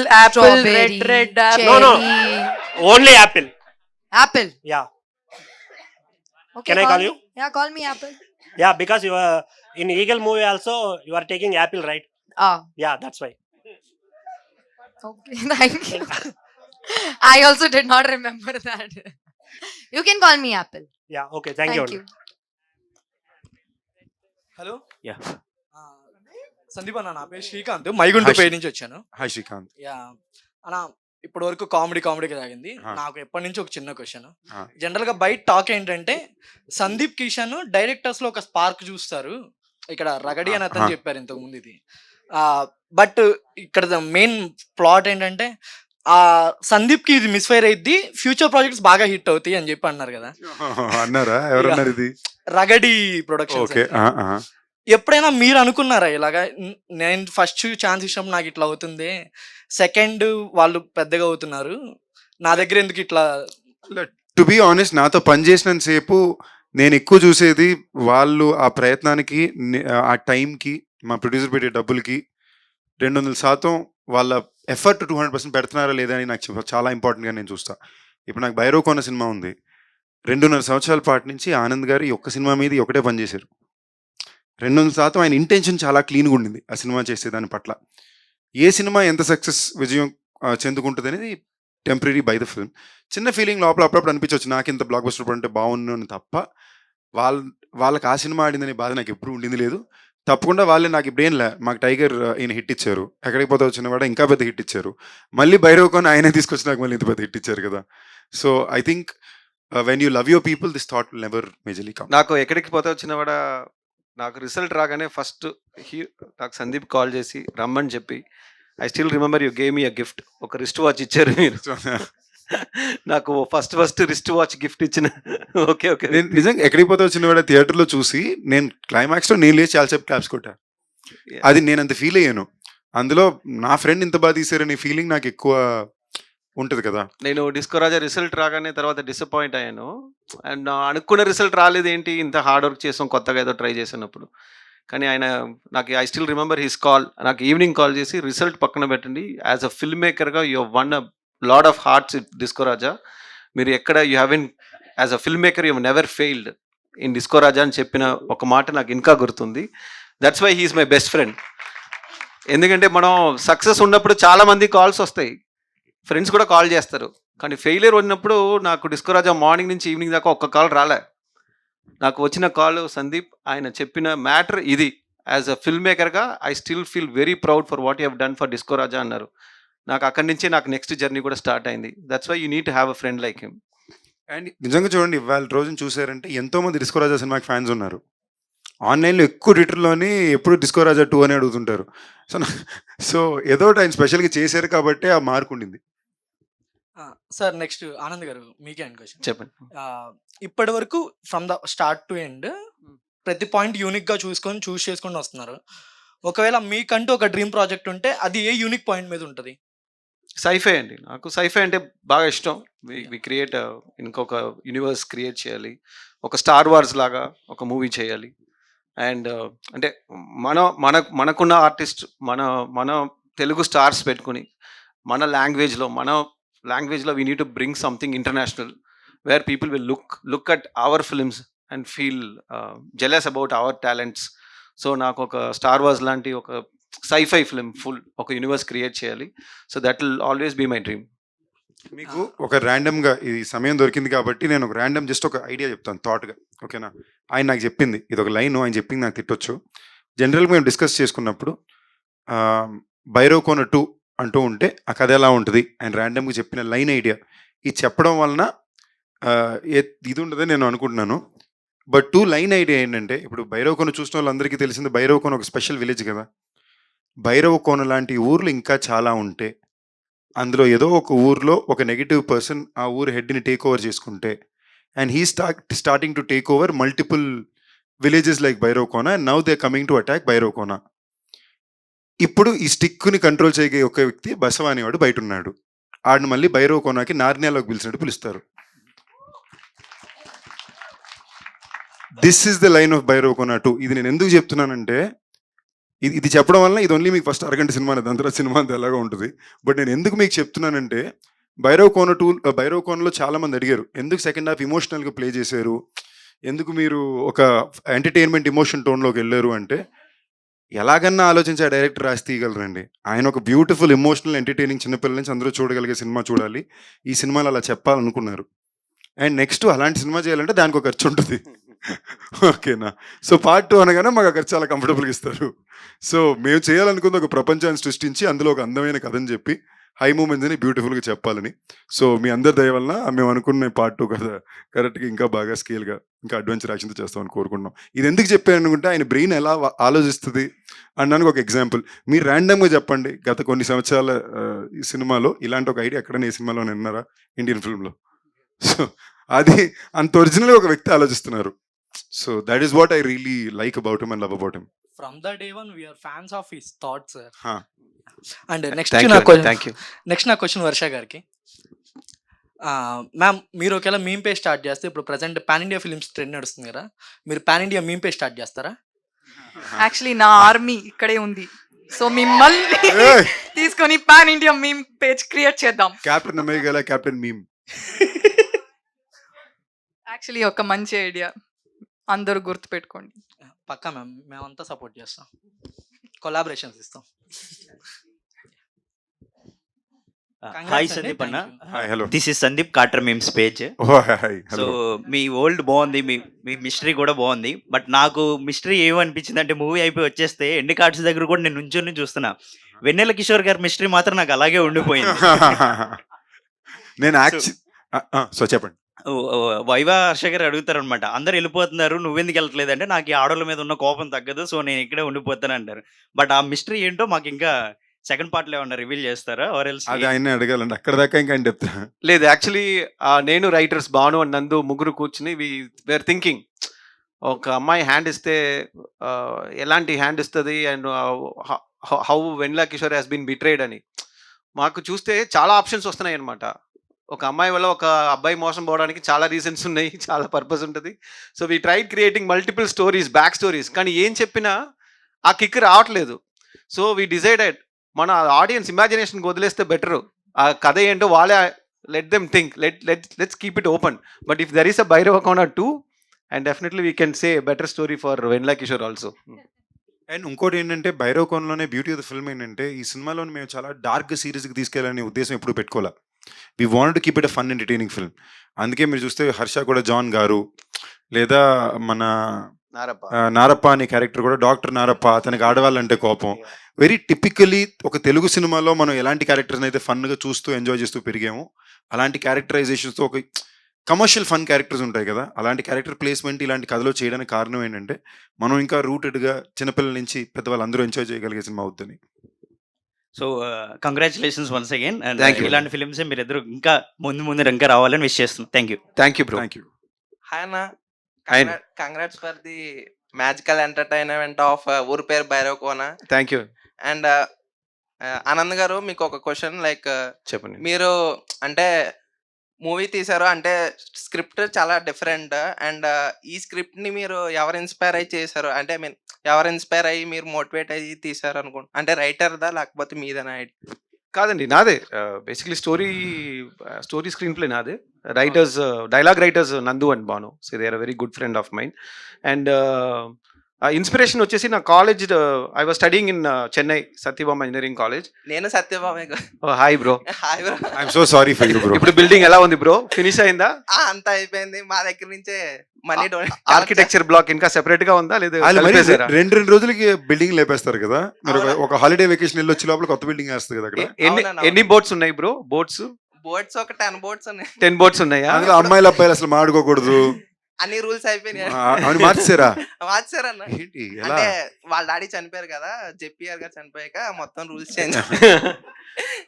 Red apple. No, only apple. Yeah. Okay, Can I call you? Yeah, call me Apple. Yeah, because you are in Eagle movie also you are taking apple, right? Yeah, that's why. Okay, thank you. I also did not remember that. You can call me Apple. Yeah, okay, thank you. Hello. Yeah. Sandeep అన్న, నా పేరు శ్రీకాంత్, మైగుంట పేరు నుంచి వచ్చాను. Hi Srikanth. Yeah అన్న, ఇప్పటి వరకు కామెడీగా సాగింది. నాకు ఎప్పటి నుంచి ఒక చిన్న క్వశ్చన్. జనరల్ గా బయట టాక్ ఏంటంటే సందీప్ కిషన్ డైరెక్టర్స్ లో ఒక స్పార్క్ చూస్తారు, ఇక్కడ రగడి అని అతను చెప్పారు ఇంతకు ముందు ఇది. బట్ ఇక్కడ మెయిన్ ప్లాట్ ఏంటంటే సందీప్ కి ఇది మిస్ఫైర్ అయింది, ఫ్యూచర్ ప్రాజెక్ట్స్ బాగా హిట్ అవుతాయి అని చెప్పి అన్నారు కదా. అన్నారా? ఎవరన్నారు ఇది? రగడి ప్రొడక్షన్. ఎప్పుడైనా మీరు అనుకున్నారా ఇలాగా నేను ఫస్ట్ ఛాన్స్ ఇచ్చినప్పుడు నాకు ఇట్లా అవుతుంది, సెకండ్ వాళ్ళు పెద్దగా అవుతున్నారు, నా దగ్గర ఎందుకు ఇట్లా? టు బీ ఆనెస్ట్, నాతో పని చేసినంత సేపు నేను ఎక్కువ చూసేది వాళ్ళు ఆ ప్రయత్నానికి, ఆ టైంకి, మా ప్రొడ్యూసర్ పెట్టే డబ్బులకి 200% వాళ్ళ ఎఫర్ట్ 200% పెడుతున్నారా లేదా అని నాకు చాలా ఇంపార్టెంట్గా నేను చూస్తా. ఇప్పుడు నాకు భైరవ్ సినిమా ఉంది. 2.5 సంవత్సరాల పాటు నుంచి ఆనంద్ గారు ఈ ఒక్క సినిమా మీద ఒకటే పని చేశారు. 200% ఆయన ఇంటెన్షన్ చాలా క్లీన్గా ఉండింది ఆ సినిమా చేసేదాని పట్ల. ఏ సినిమా ఎంత సక్సెస్ విజయం చెందుకుంటుంది అనేది టెంపరీ బై ద ఫిల్మ్. చిన్న ఫీలింగ్ లోపల అప్పుడప్పుడు అనిపించవచ్చు, నాకు ఇంత బ్లాక్ బస్టర్ అంటే బాగుండు అని. తప్ప వాళ్ళకి ఆ సినిమా ఆడిందనే బాధ నాకు ఎప్పుడు ఉండింది లేదు. తప్పకుండా వాళ్ళే నాకు ఇప్పుడు ఏం లే, మాకు టైగర్ ఈయన హిట్ ఇచ్చారు, ఎక్కడికి పోతే వచ్చిన కూడా ఇంకా పెద్ద హిట్ ఇచ్చారు, మళ్ళీ భైరవ్ ఆయనే తీసుకొచ్చి నాకు మళ్ళీ ఇంత పెద్ద హిట్ ఇచ్చారు కదా. So I think when you love your people this thought will never majorly come. నాకు ఎక్కడికి పోతే వచ్చిన కూడా నాకు రిజల్ట్ రాగానే ఫస్ట్ నాకు సందీప్ కాల్ చేసి రమ్మని చెప్పి, I still remember you game me a gift, ఒక రిస్ట్ వాచ్ ఇచ్చారు మీరు. నాకు ఫస్ట్ రిస్ట్ వాచ్ గిఫ్ట్ ఇచ్చిన ఓకే ఓకే నేను నిజంగా ఎక్కడికి పోతే వచ్చిన కూడా థియేటర్లో చూసి నేను క్లైమాక్స్లో నేను లేచి చాలాసేపు క్లాప్స్ కొట్టా. అది నేను అంత ఫీల్ అయ్యాను. అందులో నా ఫ్రెండ్ ఇంత బాగా తీసారనే ఫీలింగ్ నాకు ఎక్కువ ఉంటుంది కదా. నేను డిస్కో రాజా రిజల్ట్ రాగానే తర్వాత డిసప్పాయింట్ అయ్యాను. అండ్ అనుకున్న రిజల్ట్ రాలేదు, ఏంటి ఇంత హార్డ్ వర్క్ చేసాం కొత్తగా ఏదో ట్రై చేసినప్పుడు. కానీ ఆయన నాకు I still remember his call, నాకు ఈవినింగ్ కాల్ చేసి రిజల్ట్ పక్కన పెట్టండి, యాజ్ అ ఫిల్మ్ మేకర్గా you won a lot of hearts Disco Raja, మీరు ఎక్కడ you haven as a film maker you never failed in Disco Raja అని చెప్పిన ఒక మాట నాకు ఇంకా గుర్తుంది. That's why he's my best friend. ఎందుకంటే మనం సక్సెస్ ఉన్నప్పుడు చాలామంది కాల్స్ వస్తాయి, ఫ్రెండ్స్ కూడా కాల్ చేస్తారు, కానీ ఫెయిలియర్ ఉన్నప్పుడు నాకు డిస్కో రాజా మార్నింగ్ నుంచి ఈవినింగ్ దాకా ఒక్క కాల్ రాలే. నాకు వచ్చిన కాల్ సందీప్, ఆయన చెప్పిన మ్యాటర్ ఇది, యాజ్ అ ఫిల్మ్ మేకర్గా I still feel very proud for what you have done for Disco Raja అన్నారు. నాకు అక్కడి నుంచి నాకు నెక్స్ట్ జర్నీ కూడా స్టార్ట్ అయింది. That's why you need to have a friend like him. And నిజంగా చూడండి, ఇవాళ రోజున చూసారంటే ఎంతోమంది డిస్కో రాజా సినిమాకి ఫ్యాన్స్ ఉన్నారు. ఆన్లైన్లో ఎక్కువ ట్విట్టర్లోని ఎప్పుడు డిస్కో రాజా 2 అని అడుగుతుంటారు. సో ఏదో ఆయన స్పెషల్గా చేశారు కాబట్టి ఆ మార్క్ ఉండింది. సార్ నెక్స్ట్ ఆనంద్ గారు మీకే అండ్ క్వశ్చన్ చెప్పండి. ఇప్పటి వరకు from the start to end ప్రతి పాయింట్ యూనిక్గా చూస్ చేసుకొని వస్తున్నారు. ఒకవేళ మీకంటూ ఒక డ్రీమ్ ప్రాజెక్ట్ ఉంటే అది ఏ యూనిక్ పాయింట్ మీద ఉంటుంది? సైఫై అండి. నాకు సైఫై అంటే బాగా ఇష్టం. వి క్రియేట్ ఇంకొక యూనివర్స్ క్రియేట్ చేయాలి, ఒక స్టార్ వార్స్ లాగా ఒక మూవీ చేయాలి. అండ్ అంటే మనకున్న ఆర్టిస్ట్ మన తెలుగు స్టార్స్ పెట్టుకుని మన లాంగ్వేజ్లో we need to bring something international where people will look at our films and feel jealous about our talents. So నాకు ఒక స్టార్ వార్స్ లాంటి ఒక సైఫై ఫిల్మ్ ఫుల్ ఒక యూనివర్స్ క్రియేట్ చేయాలి. So that will always be my dream. మీకు ఒక ర్యాండమ్గా ఈ సమయం దొరికింది కాబట్టి నేను ఒక ర్యాండమ్ జస్ట్ ఒక ఐడియా చెప్తాను థాట్గా, ఓకేనా? ఆయన నాకు చెప్పింది, ఇది ఒక లైన్, ఆయన చెప్పింది నాకు తిట్టొచ్చు. జనరల్గా మేము డిస్కస్ చేసుకున్నప్పుడు భైరవ్ కోన 2 అంటూ ఉంటే ఆ కథ ఎలా ఉంటుంది ఆయన ర్యాండమ్గా చెప్పిన లైన్ ఐడియా ఇది చెప్పడం వలన ఇది ఉంటుందని నేను అనుకుంటున్నాను. బట్ 2 లైన్ ఐడియా ఏంటంటే, ఇప్పుడు భైరవ్ కోన చూసిన వాళ్ళందరికీ తెలిసింది భైరవ్ కోన ఒక స్పెషల్ విలేజ్ కదా. భైరవ్ కోన లాంటి ఊర్లు ఇంకా చాలా ఉంటే, అందులో ఏదో ఒక ఊర్లో ఒక నెగిటివ్ పర్సన్ ఆ ఊరు హెడ్ని టేక్ ఓవర్ చేసుకుంటే, and he starting to take over multiple villages like Bhairav Kona, and now they coming to attack Bhairav Kona. ఇప్పుడు ఈ స్టిక్ని కంట్రోల్ చేయగలిగే ఒక వ్యక్తి బసవ అనేవాడు బయట ఉన్నాడు. ఆడిని మళ్ళీ భైరవ్ కోనకి నార్నియాలోకి పిలిచినట్టు పిలుస్తారు. This is the line of Bhairav Kona 2. ఇది నేను ఎందుకు చెప్తున్నానంటే, ఇది చెప్పడం వల్ల ఇది ఓన్లీ మీకు ఫస్ట్ అరగంట సినిమా అనేది, అంతరా సినిమా అంతా ఎలాగో ఉంటుంది. బట్ నేను ఎందుకు మీకు చెప్తున్నానంటే, భైరవ్ కోనలో చాలా మంది అడిగారు ఎందుకు సెకండ్ హాఫ్ ఇమోషనల్గా ప్లే చేశారు, ఎందుకు మీరు ఒక ఎంటర్టైన్మెంట్ ఇమోషన్ టోన్లోకి వెళ్ళారు అంటే, ఎలాగన్నా ఆలోచించి ఆ డైరెక్టర్ రాసి తీయగలరండి. ఆయన ఒక బ్యూటిఫుల్ ఎమోషనల్ ఎంటర్టైనింగ్ చిన్నపిల్లల నుంచి అందరూ చూడగలిగే సినిమా చూడాలి, ఈ సినిమాలో అలా చెప్పాలనుకున్నారు. అండ్ నెక్స్ట్ అలాంటి సినిమా చేయాలంటే దానికి ఒక ఖర్చు ఉంటుంది, ఓకేనా? సో పార్ట్ 2 అనగానే మాకు ఆ ఖర్చు చాలా కంఫర్టబుల్గా ఇస్తారు. సో మేము చేయాలనుకుంది ఒక ప్రపంచాన్ని సృష్టించి అందులో ఒక అందమైన కథని చెప్పి హై మూమెంట్స్ అని బ్యూటిఫుల్గా చెప్పాలని. సో మీ అందరి దయ వలన మేము అనుకున్న పార్ట్ 2 కథ కరెక్ట్గా ఇంకా బాగా స్కేల్గా ఇంకా అడ్వెంచర్ యాక్షన్తో చేస్తామని కోరుకుంటున్నాం. ఇది ఎందుకు చెప్పాను అనుకుంటే, ఆయన బ్రెయిన్ ఎలా ఆలోచిస్తుంది అనడానికి ఒక ఎగ్జాంపుల్. మీరు ర్యాండమ్గా చెప్పండి, గత కొన్ని సంవత్సరాల ఈ సినిమాలో ఇలాంటి ఒక ఐడియా ఎక్కడైనా ఈ సినిమాలో విన్నారా ఇండియన్ ఫిల్మ్లో? సో అది అంత ఒరిజినల్గా ఒక వ్యక్తి ఆలోచిస్తున్నారు. So that is what I really like about him and love about him. From the day one we are fans of his thoughts sir. Huh. And next Thank నా you, question thank you. Next నా question Varsha గారికి. Ma'am మీరు ఒకవేళ meme page start చేస్తే ఇప్పుడు present pan India films trend నడుస్తుంది కదా, మీరు pan India meme page start చేస్తారా? యాక్చువల్లీ నా ఆర్మీ ఇక్కడే ఉంది, సో మిమ్మల్ని తీసుకొని pan India meme page create చేద్దాం. Captain America captain meme. Actually ఒక మంచి ఐడియా, అందరూ గుర్తుపెట్టుకోండి. పక్కా మ్యామ్, మేమంతా సపోర్ట్ చేస్తాం, కొలాబరేషన్స్ ఇస్తాం. హాయ్ సందీప్ అన్న, Hi, hello. This is Sandeep కాటర్ memes page. Oh, hi, so hello. మీ ఓల్డ్ బాగుంది, మీ మిస్టరీ కూడా బాగుంది. బట్ నాకు మిస్టరీ ఏమనిపించింది అంటే మూవీ అయిపోయి వచ్చేస్తే ఎండ్ కార్డ్స్ దగ్గర కూడా నేను నుంచొని చూస్తున్నా. వెన్నెల కిషోర్ గారి మిస్టరీ మాత్రం నాకు అలాగే ఉండిపోయింది. నేను సో చెప్పండి. వైవా హర్ష గారు అడుగుతారు అనమాట, అందరు వెళ్ళిపోతున్నారు నువ్వెందుకు వెళ్ళట్లేదు అంటే, నాకు ఈ ఆడోళ్ళ మీద ఉన్న కోపం తగ్గదు, సో నేను ఇక్కడే ఉండిపోతాను అంటారు. బట్ ఆ మిస్టరీ ఏంటో మాకు ఇంకా సెకండ్ పార్ట్ లో ఏమన్నా రివీల్ చేస్తారా? ఆర్ ఎల్స్ అది ఆయన అడగాలండి, అక్కడ దాకా ఇంకా ఆయన చెప్తా. లేదు, యాక్చువల్లీ నేను రైటర్స్ భాను అండ్ నందు ముగ్గురు కూర్చుని వేర్ థింకింగ్, ఒక అమ్మాయి హ్యాండ్ ఇస్తే ఎలాంటి హ్యాండ్ ఇస్తుంది and how Vennela Kishore has been betrayed అని. మాకు చూస్తే చాలా ఆప్షన్స్ వస్తున్నాయి అనమాట. ఒక అమ్మాయి వల్ల ఒక అబ్బాయి మోసం పోవడానికి చాలా రీజన్స్ ఉన్నాయి, చాలా పర్పస్ ఉంటుంది. So we tried creating multiple stories, back stories, కానీ ఏం చెప్పినా ఆ కిక్ రావట్లేదు. సో వీ డిసైడెడ్ మన ఆడియన్స్ ఇమాజినేషన్కి వదిలేస్తే బెటరు. ఆ కథ ఏంటో వాళ్ళే, let them think, let's keep it open. But if there is a Bhairava Kona 2 and definitely we can say better story for Vennela Kishore also. And ఇంకోటి ఏంటంటే భైరవ్ కోన్లోనే బ్యూటీ ఆఫ్ ద ఫిల్మ్ ఏంటంటే, ఈ సినిమాలోని మేము చాలా డార్క్ సీరీస్కి తీసుకెళ్ళాలనే ఉద్దేశం ఎప్పుడు పెట్టుకోవాలి. We want to keep it a fun entertaining film. అందుకే మీరు చూస్తే హర్ష కూడా జాన్ గారు, లేదా మన నారప్ప అనే క్యారెక్టర్ కూడా డాక్టర్ నారప్ప, అతనికి ఆడవాళ్ళంటే కోపం. వెరీ టిపికలీ ఒక తెలుగు సినిమాలో మనం ఎలాంటి క్యారెక్టర్స్ అయితే ఫన్గా చూస్తూ ఎంజాయ్ చేస్తూ పెరిగాము, అలాంటి క్యారెక్టరైజేషన్స్తో ఒక కమర్షియల్ ఫన్ క్యారెక్టర్స్ ఉంటాయి కదా, అలాంటి క్యారెక్టర్ ప్లేస్మెంట్ ఇలాంటి కథలో చేయడానికి కారణం ఏంటంటే, మనం ఇంకా రూటెడ్గా చిన్నపిల్లల నుంచి పెద్దవాళ్ళు అందరూ ఎంజాయ్ చేయగలిగే సినిమా అవుతుంది. So congratulations once again. And Thank you. ఇలాంటి ఫిల్మ్స్ మీరు ఇద్దరు ఇంకా ముందు ఇంకా రావాలని విష్ చేస్తున్నాం. Thank you. Thank you bro. Thank you. Hi అన్న, Hi. Congrats for the magical entertainment of Ooru Peru Bhairav Kona. Thank you. And Anand గారు, మీకు ఒక క్వశ్చన్, లైక్ చెప్పండి. మీరు అంటే మూవీ తీశారు అంటే స్క్రిప్ట్ చాలా డిఫరెంట్, అండ్ ఈ స్క్రిప్ట్ ని మీరు ఎవరు ఇన్స్పైర్ అయ్యి చేశారు అంటే, ఐ మీన్ ఎవరు ఇన్స్పైర్ అయ్యి మీరు మోటివేట్ అయ్యి తీశారు అనుకుంటా, అంటే రైటర్దా లేకపోతే మీదనా? కాదండి, నాదే. బేసిక్లీ స్టోరీ స్క్రీన్ ప్లే నాదే. Writers, dialogue writers Nandu and Bhanu. So they are very good friend of mind. And inspiration వచ్చేసి నా college, I was studying in Chennai Sathyabama engineering college. నేను సత్యభామే. Hi bro. Hi bro. I'm so sorry for you bro. ఇప్పుడు building ఎలా ఉంది bro? Finish అయిందా? అంతా అయిపోయింది, మా దగ్గర నుంచే మనీ ఆర్కిటెక్చర్ బ్లాక్ ఇంకా సెపరేట్ గా ఉందా లేదా? వాళ్ళు మరి కలిపేశారా? రెండు రోజులకి బిల్డింగ్ లేపేస్తారు కదా. మీరు ఒక హాలిడే వెకేషన్ వెళ్ళి వచ్చే లోపల కొత్త బిల్డింగ్ వేస్తుంది కదా అక్కడ. ఎన్ని బోట్స్ ఉన్నాయి బ్రో? బోట్స్ ఒక 10 బోట్స్ ఉన్నాయి. 10 బోట్స్ ఉన్నాయా? అందులో అమ్మాయిలు అబ్బాయిలు అసలు మాడుకోకూడదు అన్ని రూల్స్ అయిపోయినాయి. అవును, మార్చారా? మార్చారన్న. ఏంటి ఎలా? అంటే వాళ్ళ డాడీ చనిపోయారు కదా, జెపిఆర్ గారు చనిపోయాక మొత్తం రూల్స్ చేంజ్.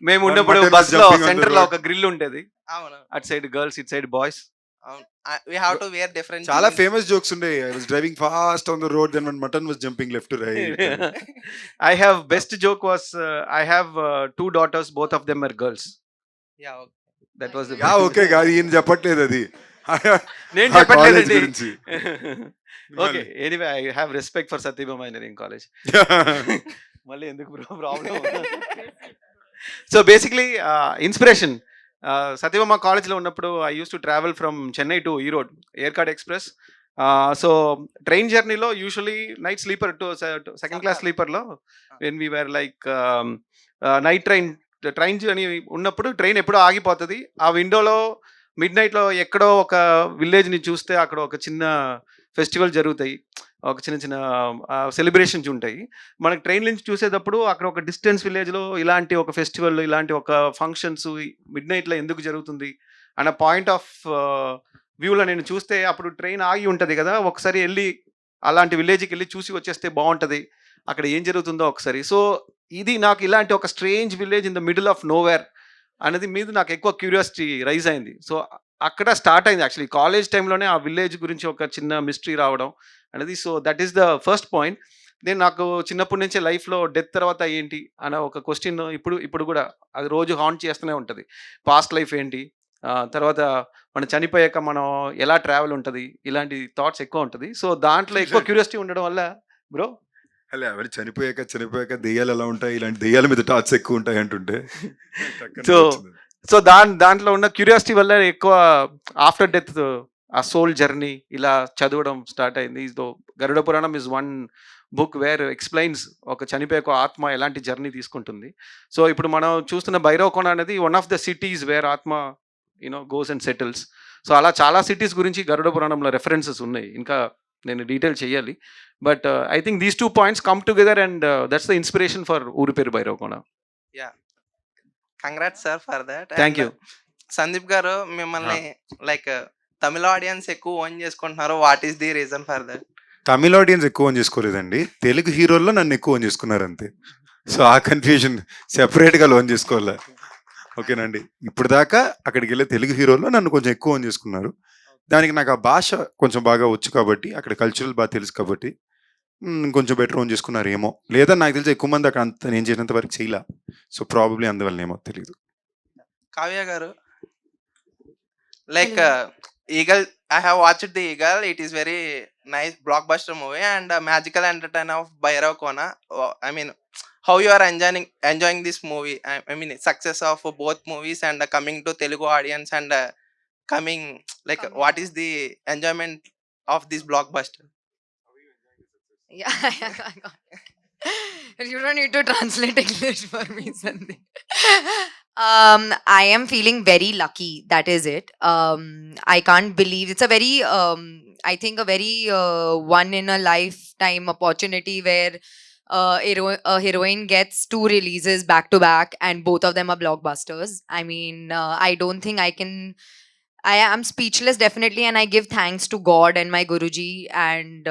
మేము ఉన్నప్పుడు బస్ లో సెంటర్ లో ఒక గ్రిల్ ఉండేది. అవును, at side girls, it side boys. అవును, we have to wear different. చాలా ఫేమస్ జోక్స్ ఉండే. I was driving fast on the road, then one mutton was jumping left to right. I have best joke was I have 2 daughters, both of them are girls. Yeah, okay. That was the yeah okay కాదు, ఈయన చెప్పట్లేదు అది. నేను చెప్పట్లేదండి. Okay, anyway I have respect for Sathyabama engineering college. మళ్ళీ ఎందుకు bro problem? So basically inspiration, Sathyabama కాలేజ్లో ఉన్నప్పుడు I use to travel from Chennai to Erode Yercaud express. So train జర్నీలో usually night sleeper to second class స్లీపర్లో when we were like night train journey ఉన్నప్పుడు train ఎప్పుడో ఆగిపోతుంది. ఆ విండోలో మిడ్ నైట్లో ఎక్కడో ఒక విలేజ్ని చూస్తే అక్కడ ఒక చిన్న ఫెస్టివల్ జరుగుతాయి, ఒక చిన్న సెలబ్రేషన్స్ ఉంటాయి. మనకి ట్రైన్ నుంచి చూసేటప్పుడు అక్కడ ఒక డిస్టెన్స్ విలేజ్లో ఇలాంటి ఒక ఫెస్టివల్, ఇలాంటి ఒక ఫంక్షన్స్ మిడ్ నైట్లో ఎందుకు జరుగుతుంది అన్న పాయింట్ ఆఫ్ వ్యూలో నేను చూస్తే, అప్పుడు ట్రైన్ ఆగి ఉంటుంది కదా, ఒకసారి వెళ్ళి అలాంటి విలేజ్కి వెళ్ళి చూసి వచ్చేస్తే బాగుంటుంది, అక్కడ ఏం జరుగుతుందో ఒకసారి. సో ఇది నాకు ఇలాంటి ఒక strange village in the middle of nowhere అనేది మీద నాకు ఎక్కువ క్యూరియాసిటీ రైజ్ అయింది. సో అక్కడ స్టార్ట్ అయింది యాక్చువల్లీ కాలేజ్ టైంలోనే ఆ విలేజ్ గురించి ఒక చిన్న మిస్టరీ రావడం అనేది. So that is the first point. నేను నాకు చిన్నప్పటి నుంచే లైఫ్లో డెత్ తర్వాత ఏంటి అన్న ఒక క్వశ్చన్ ఇప్పుడు కూడా అది రోజు హాంట్ చేస్తూనే ఉంటుంది. పాస్ట్ లైఫ్ ఏంటి, తర్వాత మనం చనిపోయాక మనం ఎలా ట్రావెల్ ఉంటుంది, ఇలాంటి థాట్స్ ఎక్కువ ఉంటుంది. సో దాంట్లో ఎక్కువ క్యూరియాసిటీ ఉండడం వల్ల బ్రో అలా ఎవరు చనిపోయాక దెయ్యాలు ఎలా ఉంటాయి, ఇలాంటి దెయ్యాల మీద టాట్స్ ఎక్కువ ఉంటాయి అంటుంటే సో సో దాంట్లో ఉన్న క్యూరియాసిటీ వల్ల ఎక్కువ ఆఫ్టర్ డెత్ ఆ సోల్ జర్నీ ఇలా చదవడం స్టార్ట్ అయింది. So Garuda Puranam is one book where explains ఒక చనిపోయే ఒక ఆత్మ ఎలాంటి జర్నీ తీసుకుంటుంది. సో ఇప్పుడు మనం చూస్తున్న భైరవకోన అనేది one of the cities where atma goes and settles. So అలా చాలా సిటీస్ గురించి గరుడ పురాణంలో రెఫరెన్సెస్ ఉన్నాయి. ఇంకా నేను డీటెయిల్ చేయాలి. But I think these 2 points come together and that's the inspiration for ఊరి పేరు Bhairavakona. Yeah congrats sir for that. Thank you. Sandeep గారు మిమ్మల్ని లైక్ తమిళ ఆడియన్స్ ఎక్కువ ఓన్ చేసుకుంటున్నారు. What is the reason for that? Tamil audience ఎక్కువ own చేసుకోలేదండి, Telugu హీరోల్లో నన్ను ఎక్కువ own చేసుకున్నారు అంతే. సో ఆ కన్ఫ్యూజన్ సెపరేట్గా లోన్ చేసుకోవాలి. ఓకేనండి, ఇప్పుడు దాకా అక్కడికి వెళ్ళే తెలుగు హీరోల్లో నన్ను కొంచెం ఎక్కువ ఓన్ చేసుకున్నారు. దానికి నాకు ఆ భాష కొంచెం బాగా వచ్చు కాబట్టి, అక్కడ కల్చరల్ బాగా తెలుసు కాబట్టి కొంచెం బెటర్ ఓన్ చేసుకున్నారు ఏమో. లేదా నాకు తెలిసి ఎక్కువ మంది అక్కడ అంత నేను చేసినంత వరకు చేయలే. సో ప్రాబబ్లీ అందువల్ల ఏమో తెలియదు. కావ్య గారు like eagle, I have watched the Eagle. It is very nice blockbuster movie and magical entertainer of Bhairav Kona. I mean, how you are enjoying this movie? I mean, success of both movies and coming to Telugu audience and coming like what is the enjoyment of this blockbuster? Yeah, you don't need to translate English for me, Sandeep. I am feeling very lucky. That is it. I can't believe it's a very, I think a very one in a lifetime opportunity where a heroine gets 2 releases back to back and both of them are blockbusters. I mean, I don't think I am speechless definitely, and I give thanks to God and my Guruji and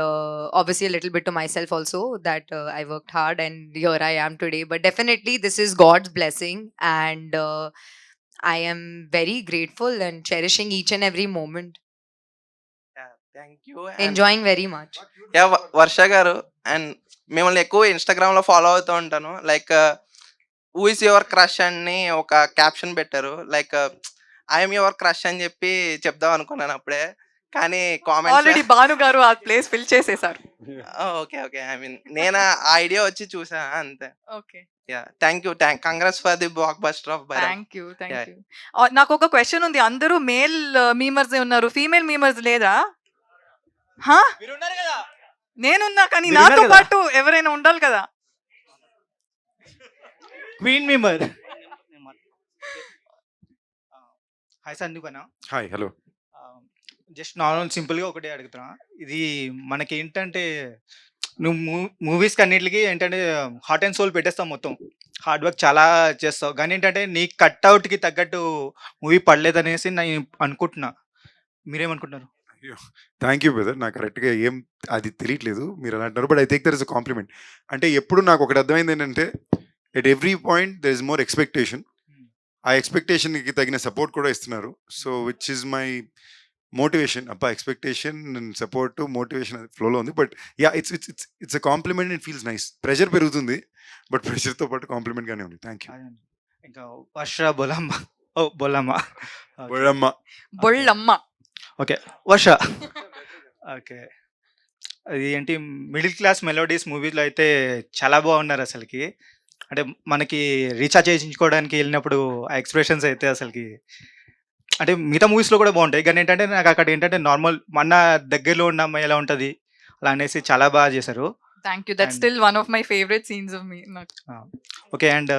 obviously a little bit to myself also that I worked hard and here I am today. But definitely this is God's blessing and I am very grateful and cherishing each and every moment. Yeah, thank you. Enjoying very much. Yeah, వర్ష గారు and మిమ్మల్ని ఎక్కువ Instagram లో follow అవుతూ ఉంటాను. Like who is your crush అని ఒక caption పెట్టారు. Like I'm your crush అని చెప్పి చెప్దాం అనుకున్నాను అప్పుడే, కానీ కామెంట్స్ ఆల్రెడీ భాను గారు ఆ ప్లేస్ ఫిల్ చేసేసారు. ఓకే ఓకే, ఐ మీన్ నేను ఆ ఐడియా వచ్చి చూసా అంతే. Okay, yeah thank you. Congrats for the block buster of Bhairav. Thank you. నాకు ఒక క్వశ్చన్ ఉంది. అందరూ మేల్ మీమర్స్ ఉన్నారు, ఫీమేల్ మీమర్స్ లేదా? నేనున్నా, కానీ నాతో పాటు ఎవరైనా ఉండాలి కదా. Queen memer. హాయ్ సందీప్ అన్న. Hi, hello. జస్ట్ నార్మల్ సింపుల్గా ఒకటే అడుగుతున్నా. ఇది మనకి ఏంటంటే నువ్వు మూవీస్కి అన్నిటికి ఏంటంటే హార్ట్ అండ్ సోల్ పెట్టేస్తావు, మొత్తం హార్డ్ వర్క్ చాలా చేస్తావు, కానీ ఏంటంటే నీ కట్అవుట్కి తగ్గట్టు మూవీ పడలేదనేసి నేను అనుకుంటున్నా. మీరేమనుకుంటున్నారు? Thank you brother. నాకు కరెక్ట్గా ఏం అది తెలియట్లేదు మీరు అలా అంటున్నారు, but I think there is a compliment. అంటే ఎప్పుడు నాకు ఒకటి అర్థమైంది ఏంటంటే at every point there is more expectation. ఆ ఎక్స్పెక్టేషన్కి తగిన సపోర్ట్ కూడా ఇస్తున్నారు. So which is my motivation. అబ్బా, ఎక్స్పెక్టేషన్ అండ్ సపోర్ట్ మోటివేషన్ ఫ్లోలో ఉంది. But yeah, it's a compliment. It feels nice. Pressure పెరుగుతుంది, బట్ ప్రెషర్తో పాటు కాంప్లిమెంట్గానే ఉంది. Thank you. ఇంకా వర్ష బొలమ్మ. ఓ బొల్లమ్మ. బొళ్ళమ్మ. బొళ్ళమ్మ. ఓకే, వర్ష. ఓకే, అది ఏంటి మిడిల్ క్లాస్ మెలోడీస్ మూవీలో అయితే చాలా బాగున్నారు అసలుకి. అంటే మనకి రీఛార్జ్ చేయించుకోవడానికి వెళ్ళినప్పుడు ఆ ఎక్స్ప్రెషన్స్ అయితే అసలుకి అంటే మిగతా మూవీస్లో కూడా బాగుంటాయి, కానీ ఏంటంటే నాకు అక్కడ ఏంటంటే నార్మల్ మన దగ్గరలో ఉన్న అమ్మాయి ఎలా ఉంటుంది అలా అనేసి చాలా బాగా చేశారు. Thank you. That's still one of my favourite scenes of me. Okay, and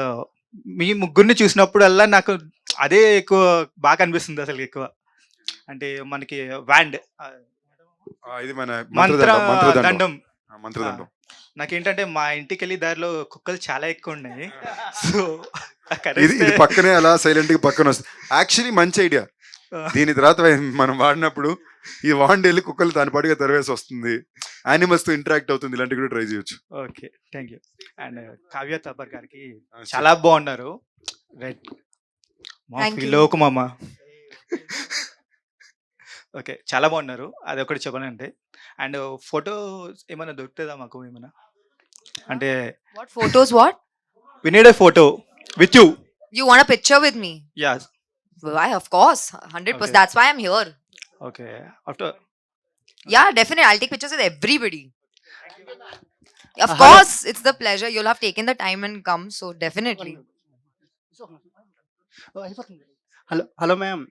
మీ ముగ్గురిని చూసినప్పుడల్లా నాకు అదే ఎక్కువ బాగా అనిపిస్తుంది అసలు. ఎక్కువ అంటే మనకి వ్యాండ్ ఇది మన మంత్రదండం. మంత్రదండం. నాకేంటంటే మా ఇంటికి వెళ్ళి దారిలో కుక్కలు చాలా ఎక్కువ ఉన్నాయి. సో ఇది పక్కనే అలా సైలెంట్గా పక్కన వస్తుంది. యాక్చువల్లీ మంచి ఐడియా. దీని తర్వాత మనం వాడినప్పుడు ఈ వాండ్ వెళ్ళి కుక్కలు దాని పాటుగా తరివేసి వస్తుంది, యానిమల్స్తో ఇంటరాక్ట్ అవుతుంది. ఇలాంటివి కూడా ట్రై చేయొచ్చు. Okay, thank you. And Kavya Thapar గారికి చాలా బాగున్నారు. రైట్, మా ఫీలోకు మామ. ఓకే. చాలా బాగున్నారు. అదొకటి చెప్పాలంటే. అండ్ ఫోటో ఏమైనా దొరుకుతదా మాకు ఏమైనా? అంటే What photos? What? We need a photo with you. You want a picture with me? Yeah! Why? Of course, 100%. Okay. That's why I'm here. Okay. After Yeah, definitely. I'll take pictures with everybody. Of Hello. course, it's the pleasure. You'll have taken the time and come, so definitely. Hello ma'am.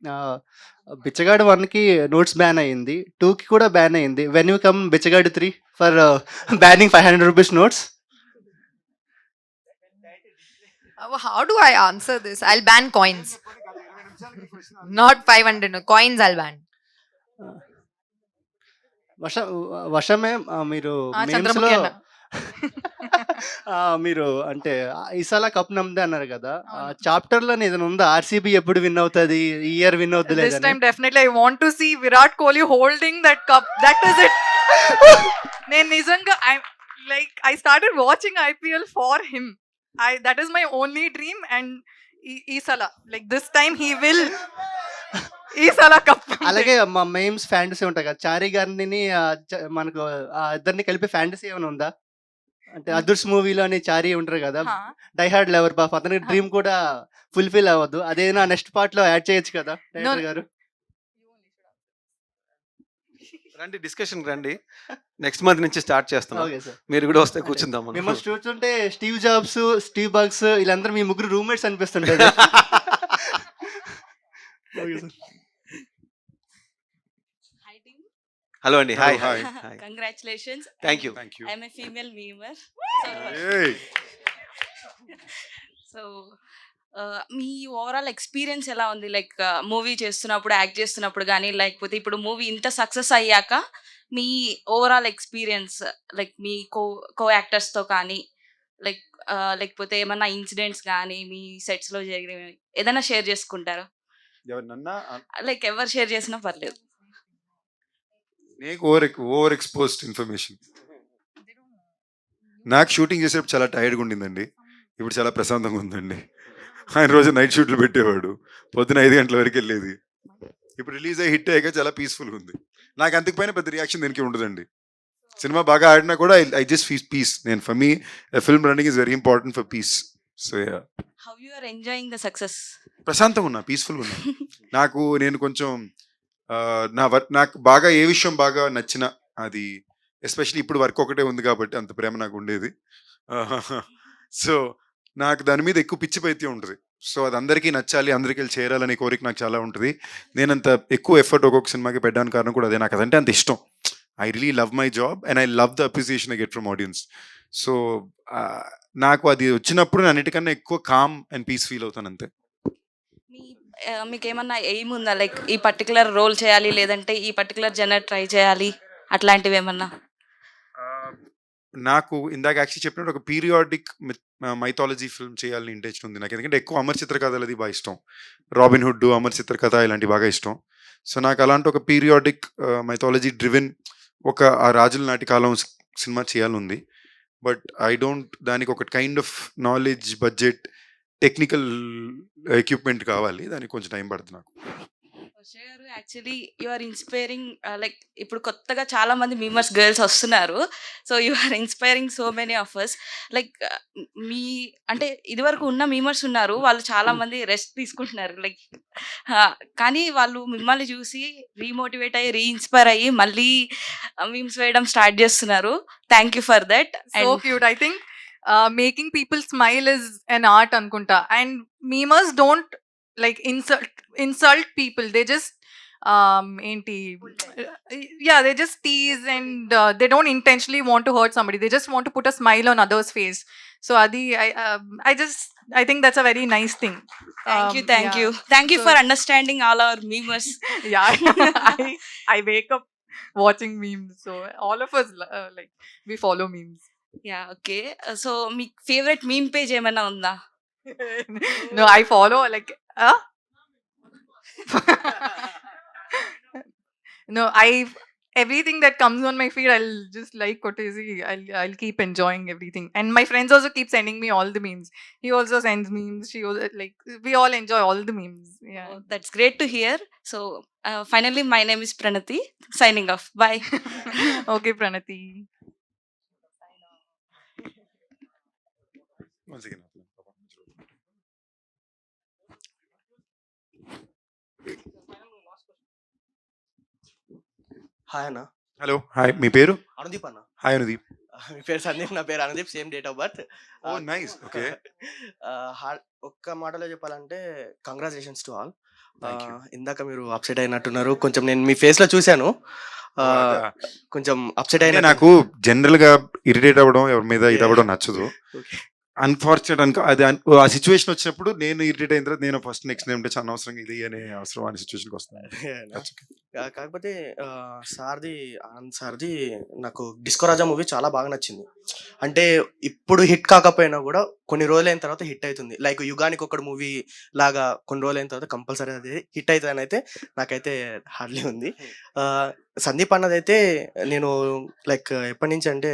బిచ్చగాడు 1కి notes ban అయింది, 2కి కూడా ban అయింది. When you come Bichagadu 3 for banning 500 rupees notes? How do I answer this? I'll ban coins. Not 500. No. Coins I'll ban. Varsha ma'am, మీరు మీమ్స్లో చంద్రముఖి అన్న. మీరు అంటే Esala cup నమ్మదే అన్నారు కదా, చాప్టర్లో ఏదైనా ఉందా ఆర్సీబీ ఎప్పుడు విన్ అవుతుంది, ఈ ఇయర్ విన్ అవుతుంది This లేదని? time definitely I want to see Virat Kohli holding that cup. That is it. నేను నిజంగా I started watching IPL for him. That is my only dream, and ఈసల like this time he will ఈసల cup. అలాగే మా memes fantasy ఉంటాయి కదా, చారీ గారిని మనకు ఇద్దరిని కలిపి ఫ్యాంటసీ ఏమైనా ఉందా? అంటే అదుర్స్ మూవీలోని చారీ ఉంటారు కదా, డైహార్డ్ లవర్ పాప, అతని డ్రీమ్ కూడా ఫుల్ఫిల్ అవ్వదు, అదేనా నెక్స్ట్ పార్ట్ లో యాడ్ చేయొచ్చు కదా డైరెక్టర్ గారు? రండి, డిస్కషన్ రండి. నెక్స్ట్ మంత్ నుంచి స్టార్ట్ చేస్తున్నాం. Okay sir. మీరు కూడా వస్తే కూర్చుందాం మనం. మిమ్మల్ని చూస్తుంటే స్టీవ్ జాబ్స్, స్టీవ్ బగ్స్ వీళ్ళందరూ మీ ముగ్గురు రూమ్మేట్స్ అనిపిస్తుంటారు. Okay sir. హలో అండి. Hi. Hi. Hi. Congratulations. Thank you. Thank you. I'm a female memer. ఏయ్! సో మీ ఓవరాల్ ఎక్స్పీరియన్స్ ఎలా ఉంది? లైక్ మూవీ చేస్తున్నప్పుడు, యాక్ట్ చేస్తున్నప్పుడు కానీ, లేకపోతే ఇప్పుడు మూవీ ఇంత సక్సెస్ అయ్యాక మీ ఓవరాల్ ఎక్స్పీరియన్స్, లైక్ మీ కో యాక్టర్స్తో కానీ, లైక్ లేకపోతే ఏమన్నా ఇన్సిడెంట్స్ కానీ మీ సెట్స్లో జరిగినవి ఏదైనా షేర్ చేసుకుంటారా? ఎవరినన్నా లైక్ ఎవరు షేర్ చేసినా పర్లేదు. నీకు ఓవర్ ఎక్స్పోజ్డ్ ఇన్ఫర్మేషన్. నాకు షూటింగ్ చేసేటప్పుడు చాలా టైర్డ్గా ఉండిందండి, ఇప్పుడు చాలా ప్రశాంతంగా ఉందండి. ఆయన రోజు నైట్ షూట్లు పెట్టేవాడు, పొద్దున 5 గంటల వరకు వెళ్ళేది. ఇప్పుడు రిలీజ్ అయ్యి హిట్ అయ్యాక చాలా పీస్ఫుల్గా ఉంది. నాకు అంతకుపైన పెద్ద రియాక్షన్ దీనికి ఉండదండి. సినిమా బాగా ఆడినా కూడా ఐ జస్ట్ ఫీల్ పీస్. నేను for me film running is very important for peace. So how you are enjoying the success? ప్రశాంతంగా ఉన్నా, పీస్ఫుల్గా ఉన్నా. నేను కొంచెం నాకు బాగా ఏ విషయం బాగా నచ్చిన అది, ఎస్పెషలీ ఇప్పుడు వర్క్ ఒకటే ఉంది కాబట్టి అంత ప్రేమ నాకు ఉండేది. సో నాకు దాని మీద ఎక్కువ పిచ్చి పైత్యం ఉంటుంది. సో అది అందరికీ నచ్చాలి, అందరికీ వెళ్ళి చేరాలనే కోరిక నాకు చాలా ఉంటుంది. నేను అంత ఎక్కువ ఎఫర్ట్ ఒక్కొక్క సినిమాకి పెట్టడానికి కారణం కూడా అదే. నాకు అదంటే అంత ఇష్టం. I really love my job and I love the appreciation I get from audience. So నాకు అది వచ్చినప్పుడు నేను అన్నిటికన్నా ఎక్కువ కామ్ అండ్ పీస్ ఫీల్ అవుతాను అంతే. మీకు ఏమన్నా ఎయిమ్ ఉందా? లైక్ ఈ పర్టికులర్ రోల్ చేయాలి, లేదంటే ఈ పర్టికులర్ జనర్ ట్రై చేయాలి, అట్లాంటివి ఏమన్నా? నాకు ఇందాక యాక్చువల్లీ చెప్పినట్టు ఒక పీరియాడిక్ మైథాలజీ ఫిల్మ్ చేయాలని ఇంట్రెస్ట్ ఉంది నాకు. ఎందుకంటే ఎక్కువ అమర్ చిత్ర కథలు అది బాగా ఇష్టం. రాబిన్ హుడ్, అమర్ చిత్ర కథ ఇలాంటివి బాగా ఇష్టం. సో నాకు అలాంటి ఒక పీరియాడిక్ మైథాలజీ డ్రివెన్ ఒక ఆ రాజుల నాటి కాలం సినిమా చేయాలని. బట్ ఐ డోంట్, దానికి ఒక kind of knowledge, budget, technical equipment కావాలి. దానికి కొంచెం టైం పడుతుంది నాకు. Actually you are inspiring. Like ఇప్పుడు కొత్తగా చాలా మంది మీమర్స్ గర్ల్స్ వస్తున్నారు. So you are inspiring so many of us. Like మీ అంటే ఇదివరకు ఉన్న మీమర్స్ ఉన్నారు, వాళ్ళు చాలా మంది రెస్ట్ తీసుకుంటున్నారు. లైక్ కానీ వాళ్ళు మిమ్మల్ని చూసి రీమోటివేట్ అయ్యి, రీఇన్స్పైర్ అయ్యి మళ్ళీ మీమ్స్ వేయడం స్టార్ట్ చేస్తున్నారు. Thank you for that. So cute. I think making people smile is an art anukunta, and memers don't like insult people. They just they just tease, and they don't intentionally want to hurt somebody. They just want to put a smile on others face. So adi I think that's a very nice thing. Thank you for understanding all our memers. I wake up watching memes, so all of us like we follow memes. Yeah, okay. So me favourite meme page ఏమైనా ఉందా? No, I follow like no, everything that comes on my feed, I'll just like Kotezi. I'll keep enjoying everything. And my friends also keep sending me all the memes. He also sends memes. She also, like, we all enjoy all the memes. Yeah. Oh, that's great to hear. So finally, my name is Pranati. Signing off. Bye. Okay, Pranati. Once again. Hi అన్న. Hello hi, మీ పేరు? అనుదీప్ అన్న. Hi Anudeep. మీ పేరు సందీప్, నా పేరు Anudeep, same date of birth. Oh nice. Okay. ఒక్క మాటలో చెప్పాలంటే congratulations to all. Thank you. ఇందాక మీరు అప్సెట్ అయినట్టున్నారు, కొంచెం నేను మీ ఫేస్ లో చూశాను. కొంచెం అప్సెట్ అయినా. నాకు జనరల్ గా ఇరిటేట్ అవ్వడం, ఎవరి మీద ఇది అవ్వడం నచ్చదు. అన్ఫార్చునేట్ అది ఆ సిచ్యువేషన్ వచ్చినప్పుడు నేను ఇరిటేట్ అయిన తర్వాత నేను ఫస్ట్ నెక్స్ట్ ఏమంటే చాలా అనవసరంగా ఇది అనే అవసరం అనే సిచ్యువేషన్కి వస్తాను. కాకపోతే సార్ది, ఆనంద్ సార్ది నాకు డిస్కో రాజా మూవీ చాలా బాగా నచ్చింది. అంటే ఇప్పుడు హిట్ కాకపోయినా కూడా కొన్ని రోజులైన తర్వాత హిట్ అవుతుంది. లైక్ యుగానికి ఒకటి మూవీ లాగా కొన్ని రోజులైన తర్వాత కంపల్సరీ అది హిట్ అవుతుంది అని అయితే నాకైతే హార్డ్లీ ఉంది. సందీప్ అన్నదైతే నేను లైక్ ఎప్పటి నుంచి అంటే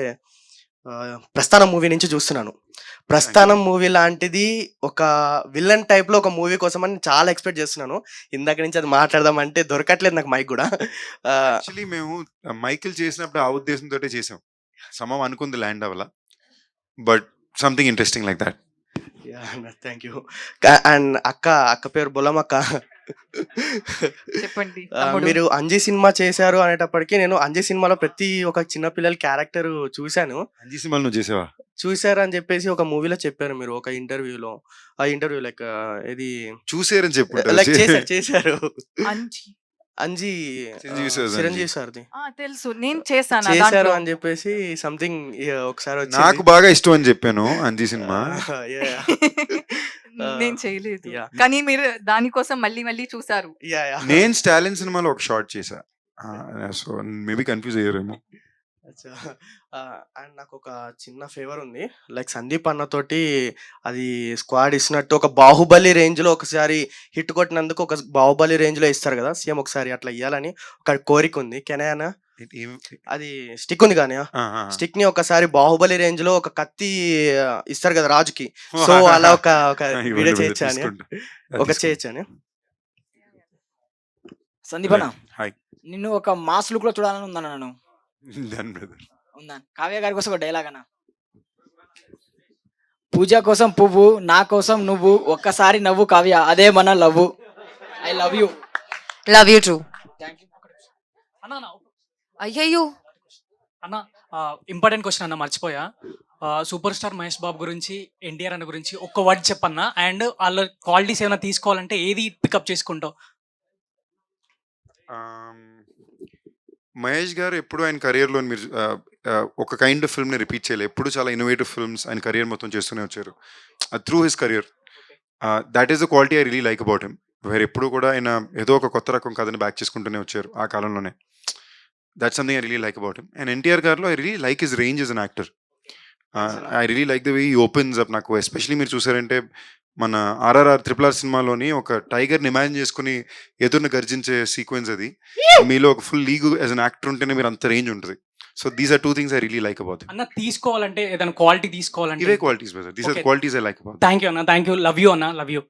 ప్రస్థానం మూవీ నుంచి చూస్తున్నాను. ప్రస్థానం మూవీ లాంటిది ఒక విలన్ టైప్ లో ఒక మూవీ కోసం అని చాలా ఎక్స్పెక్ట్ చేస్తున్నాను. ఇందాక నుంచి అది మాట్లాడదాం అంటే దొరకట్లేదు నాకు మైక్ కూడా. యాక్చువల్లీ మేము మైకిల్ చేసినప్పుడు ఆ ఉద్దేశంతో చేసాం. సమం అనుకుంది ల్యాండ్ అవ్వాల, but something interesting like that. Thank you. And అక్క పేరు బొలమక్క. చెప్పండి. మీరు అంజీ సినిమా చేశారు అనేటప్పటికీ నేను అంజీ సినిమాలో ప్రతి ఒక చిన్న పిల్లల క్యారెక్టర్ చూశాను. అంజీ సినిమాలు నువ్వు చేసావా? చూసారు అని చెప్పేసి ఒక మూవీలో చెప్పారు మీరు ఒక ఇంటర్వ్యూలో. ఆ ఇంటర్వ్యూ లైక్ ఇది చూసారని చెప్పు. లైక్ చేశారు అంజీ చిరంజీవి సార్ది తెలుసు, నేను చేశాను చేశారు అని చెప్పేసి సంథింగ్ ఒకసారి వచ్చి నాకు బాగా ఇష్టం అని చెప్పాను అంజీ సినిమా. నేను చేయలేదు, కానీ మీరు దానికోసం మళ్ళీ మళ్ళీ చూసారు. నేను స్టాలిన్ సినిమాలో ఒక షార్ట్ చేశా, సో మేబీ కన్ఫ్యూజ్ అయ్యారేమో. అండ్ నాకు ఒక చిన్న ఫేవర్ ఉంది. లైక్ సందీప్ అన్నతోటి అది స్క్వాడ్ ఇచ్చినట్టు ఒక బాహుబలి రేంజ్ లో ఒకసారి హిట్ కొట్టినందుకు ఒక బాహుబలి రేంజ్ లో ఇస్తారు కదా, సేమ్ ఒకసారి అట్లా ఇవ్వాలని ఒక కోరిక ఉంది. కెనయానా అది స్టిక్ ఉంది కానీ స్టిక్ ని ఒకసారి బాహుబలి రేంజ్ లో ఒక కత్తి ఇస్తారు కదా రాజుకి, సో అలా ఒక వీడియో చేయొచ్చా అని చేయొచ్చా అని. సందీప్ అన్న, నిన్ను ఒక మాస్ లుక్ లో చూడాలని ఉందన్న. నన్ను ఉందా? కావ్య గారి కోసం ఒక డైలాగ్ అన్న. పూజ కోసం పువ్వు, నా కోసం నువ్వు, ఒక్కసారి నవ్వు కావ్య, అదే మన love. I love you. Love you two. అయ్యయ్యో అన్న, ఇంపార్టెంట్ క్వశ్చన్ అన్న, మర్చిపోయా. సూపర్ స్టార్ మహేష్ బాబు గురించి, ఎన్టీఆర్ అన్న గురించి ఒక్క వర్డ్ చెప్పన్నా. అండ్ వాళ్ళ క్వాలిటీస్ ఏమైనా తీసుకోవాలంటే ఏది పికప్ చేసుకుంటావు? మహేష్ గారు ఎప్పుడు ఆయన కెరియర్లో మీరు ఒక కైండ్ ఆఫ్ ఫిల్మ్ని రిపీట్ చేయలేదు. ఎప్పుడు చాలా ఇన్నోవేటివ్ ఫిల్మ్స్ ఆయన కెరియర్ మొత్తం చేస్తూనే వచ్చారు through his career. That is the quality I really like about him. వేరే ఎప్పుడు కూడా ఆయన ఏదో ఒక కొత్త రకం కథని బ్యాక్ చేసుకుంటూనే వచ్చారు ఆ కాలంలోనే. That's something I really like about him. And NTR గారిలో I really like his range as an actor. I really like the way he opens up. నాకు ఎస్పెషలీ మీరు చూసారంటే మన RRR RRR సినిమాలోని ఒక టైగర్ని ఇమాజిన్ చేసుకుని ఎదురుని గర్జించే సీక్వెన్స్ అది. మీలో ఒక full league as an actor ఉంటేనే మీరు అంత రేంజ్ ఉంటుంది. So these are two things I really like about. అన్న, తీసుకోవాలంటే ఏదైనా క్వాలిటీ తీసుకోవాలంటే ఇవే qualities brother. These are qualities I like about. Thank you అన్న, థ్యాంక్ యూ. లవ్ యూ అన్న, లవ్ యూ.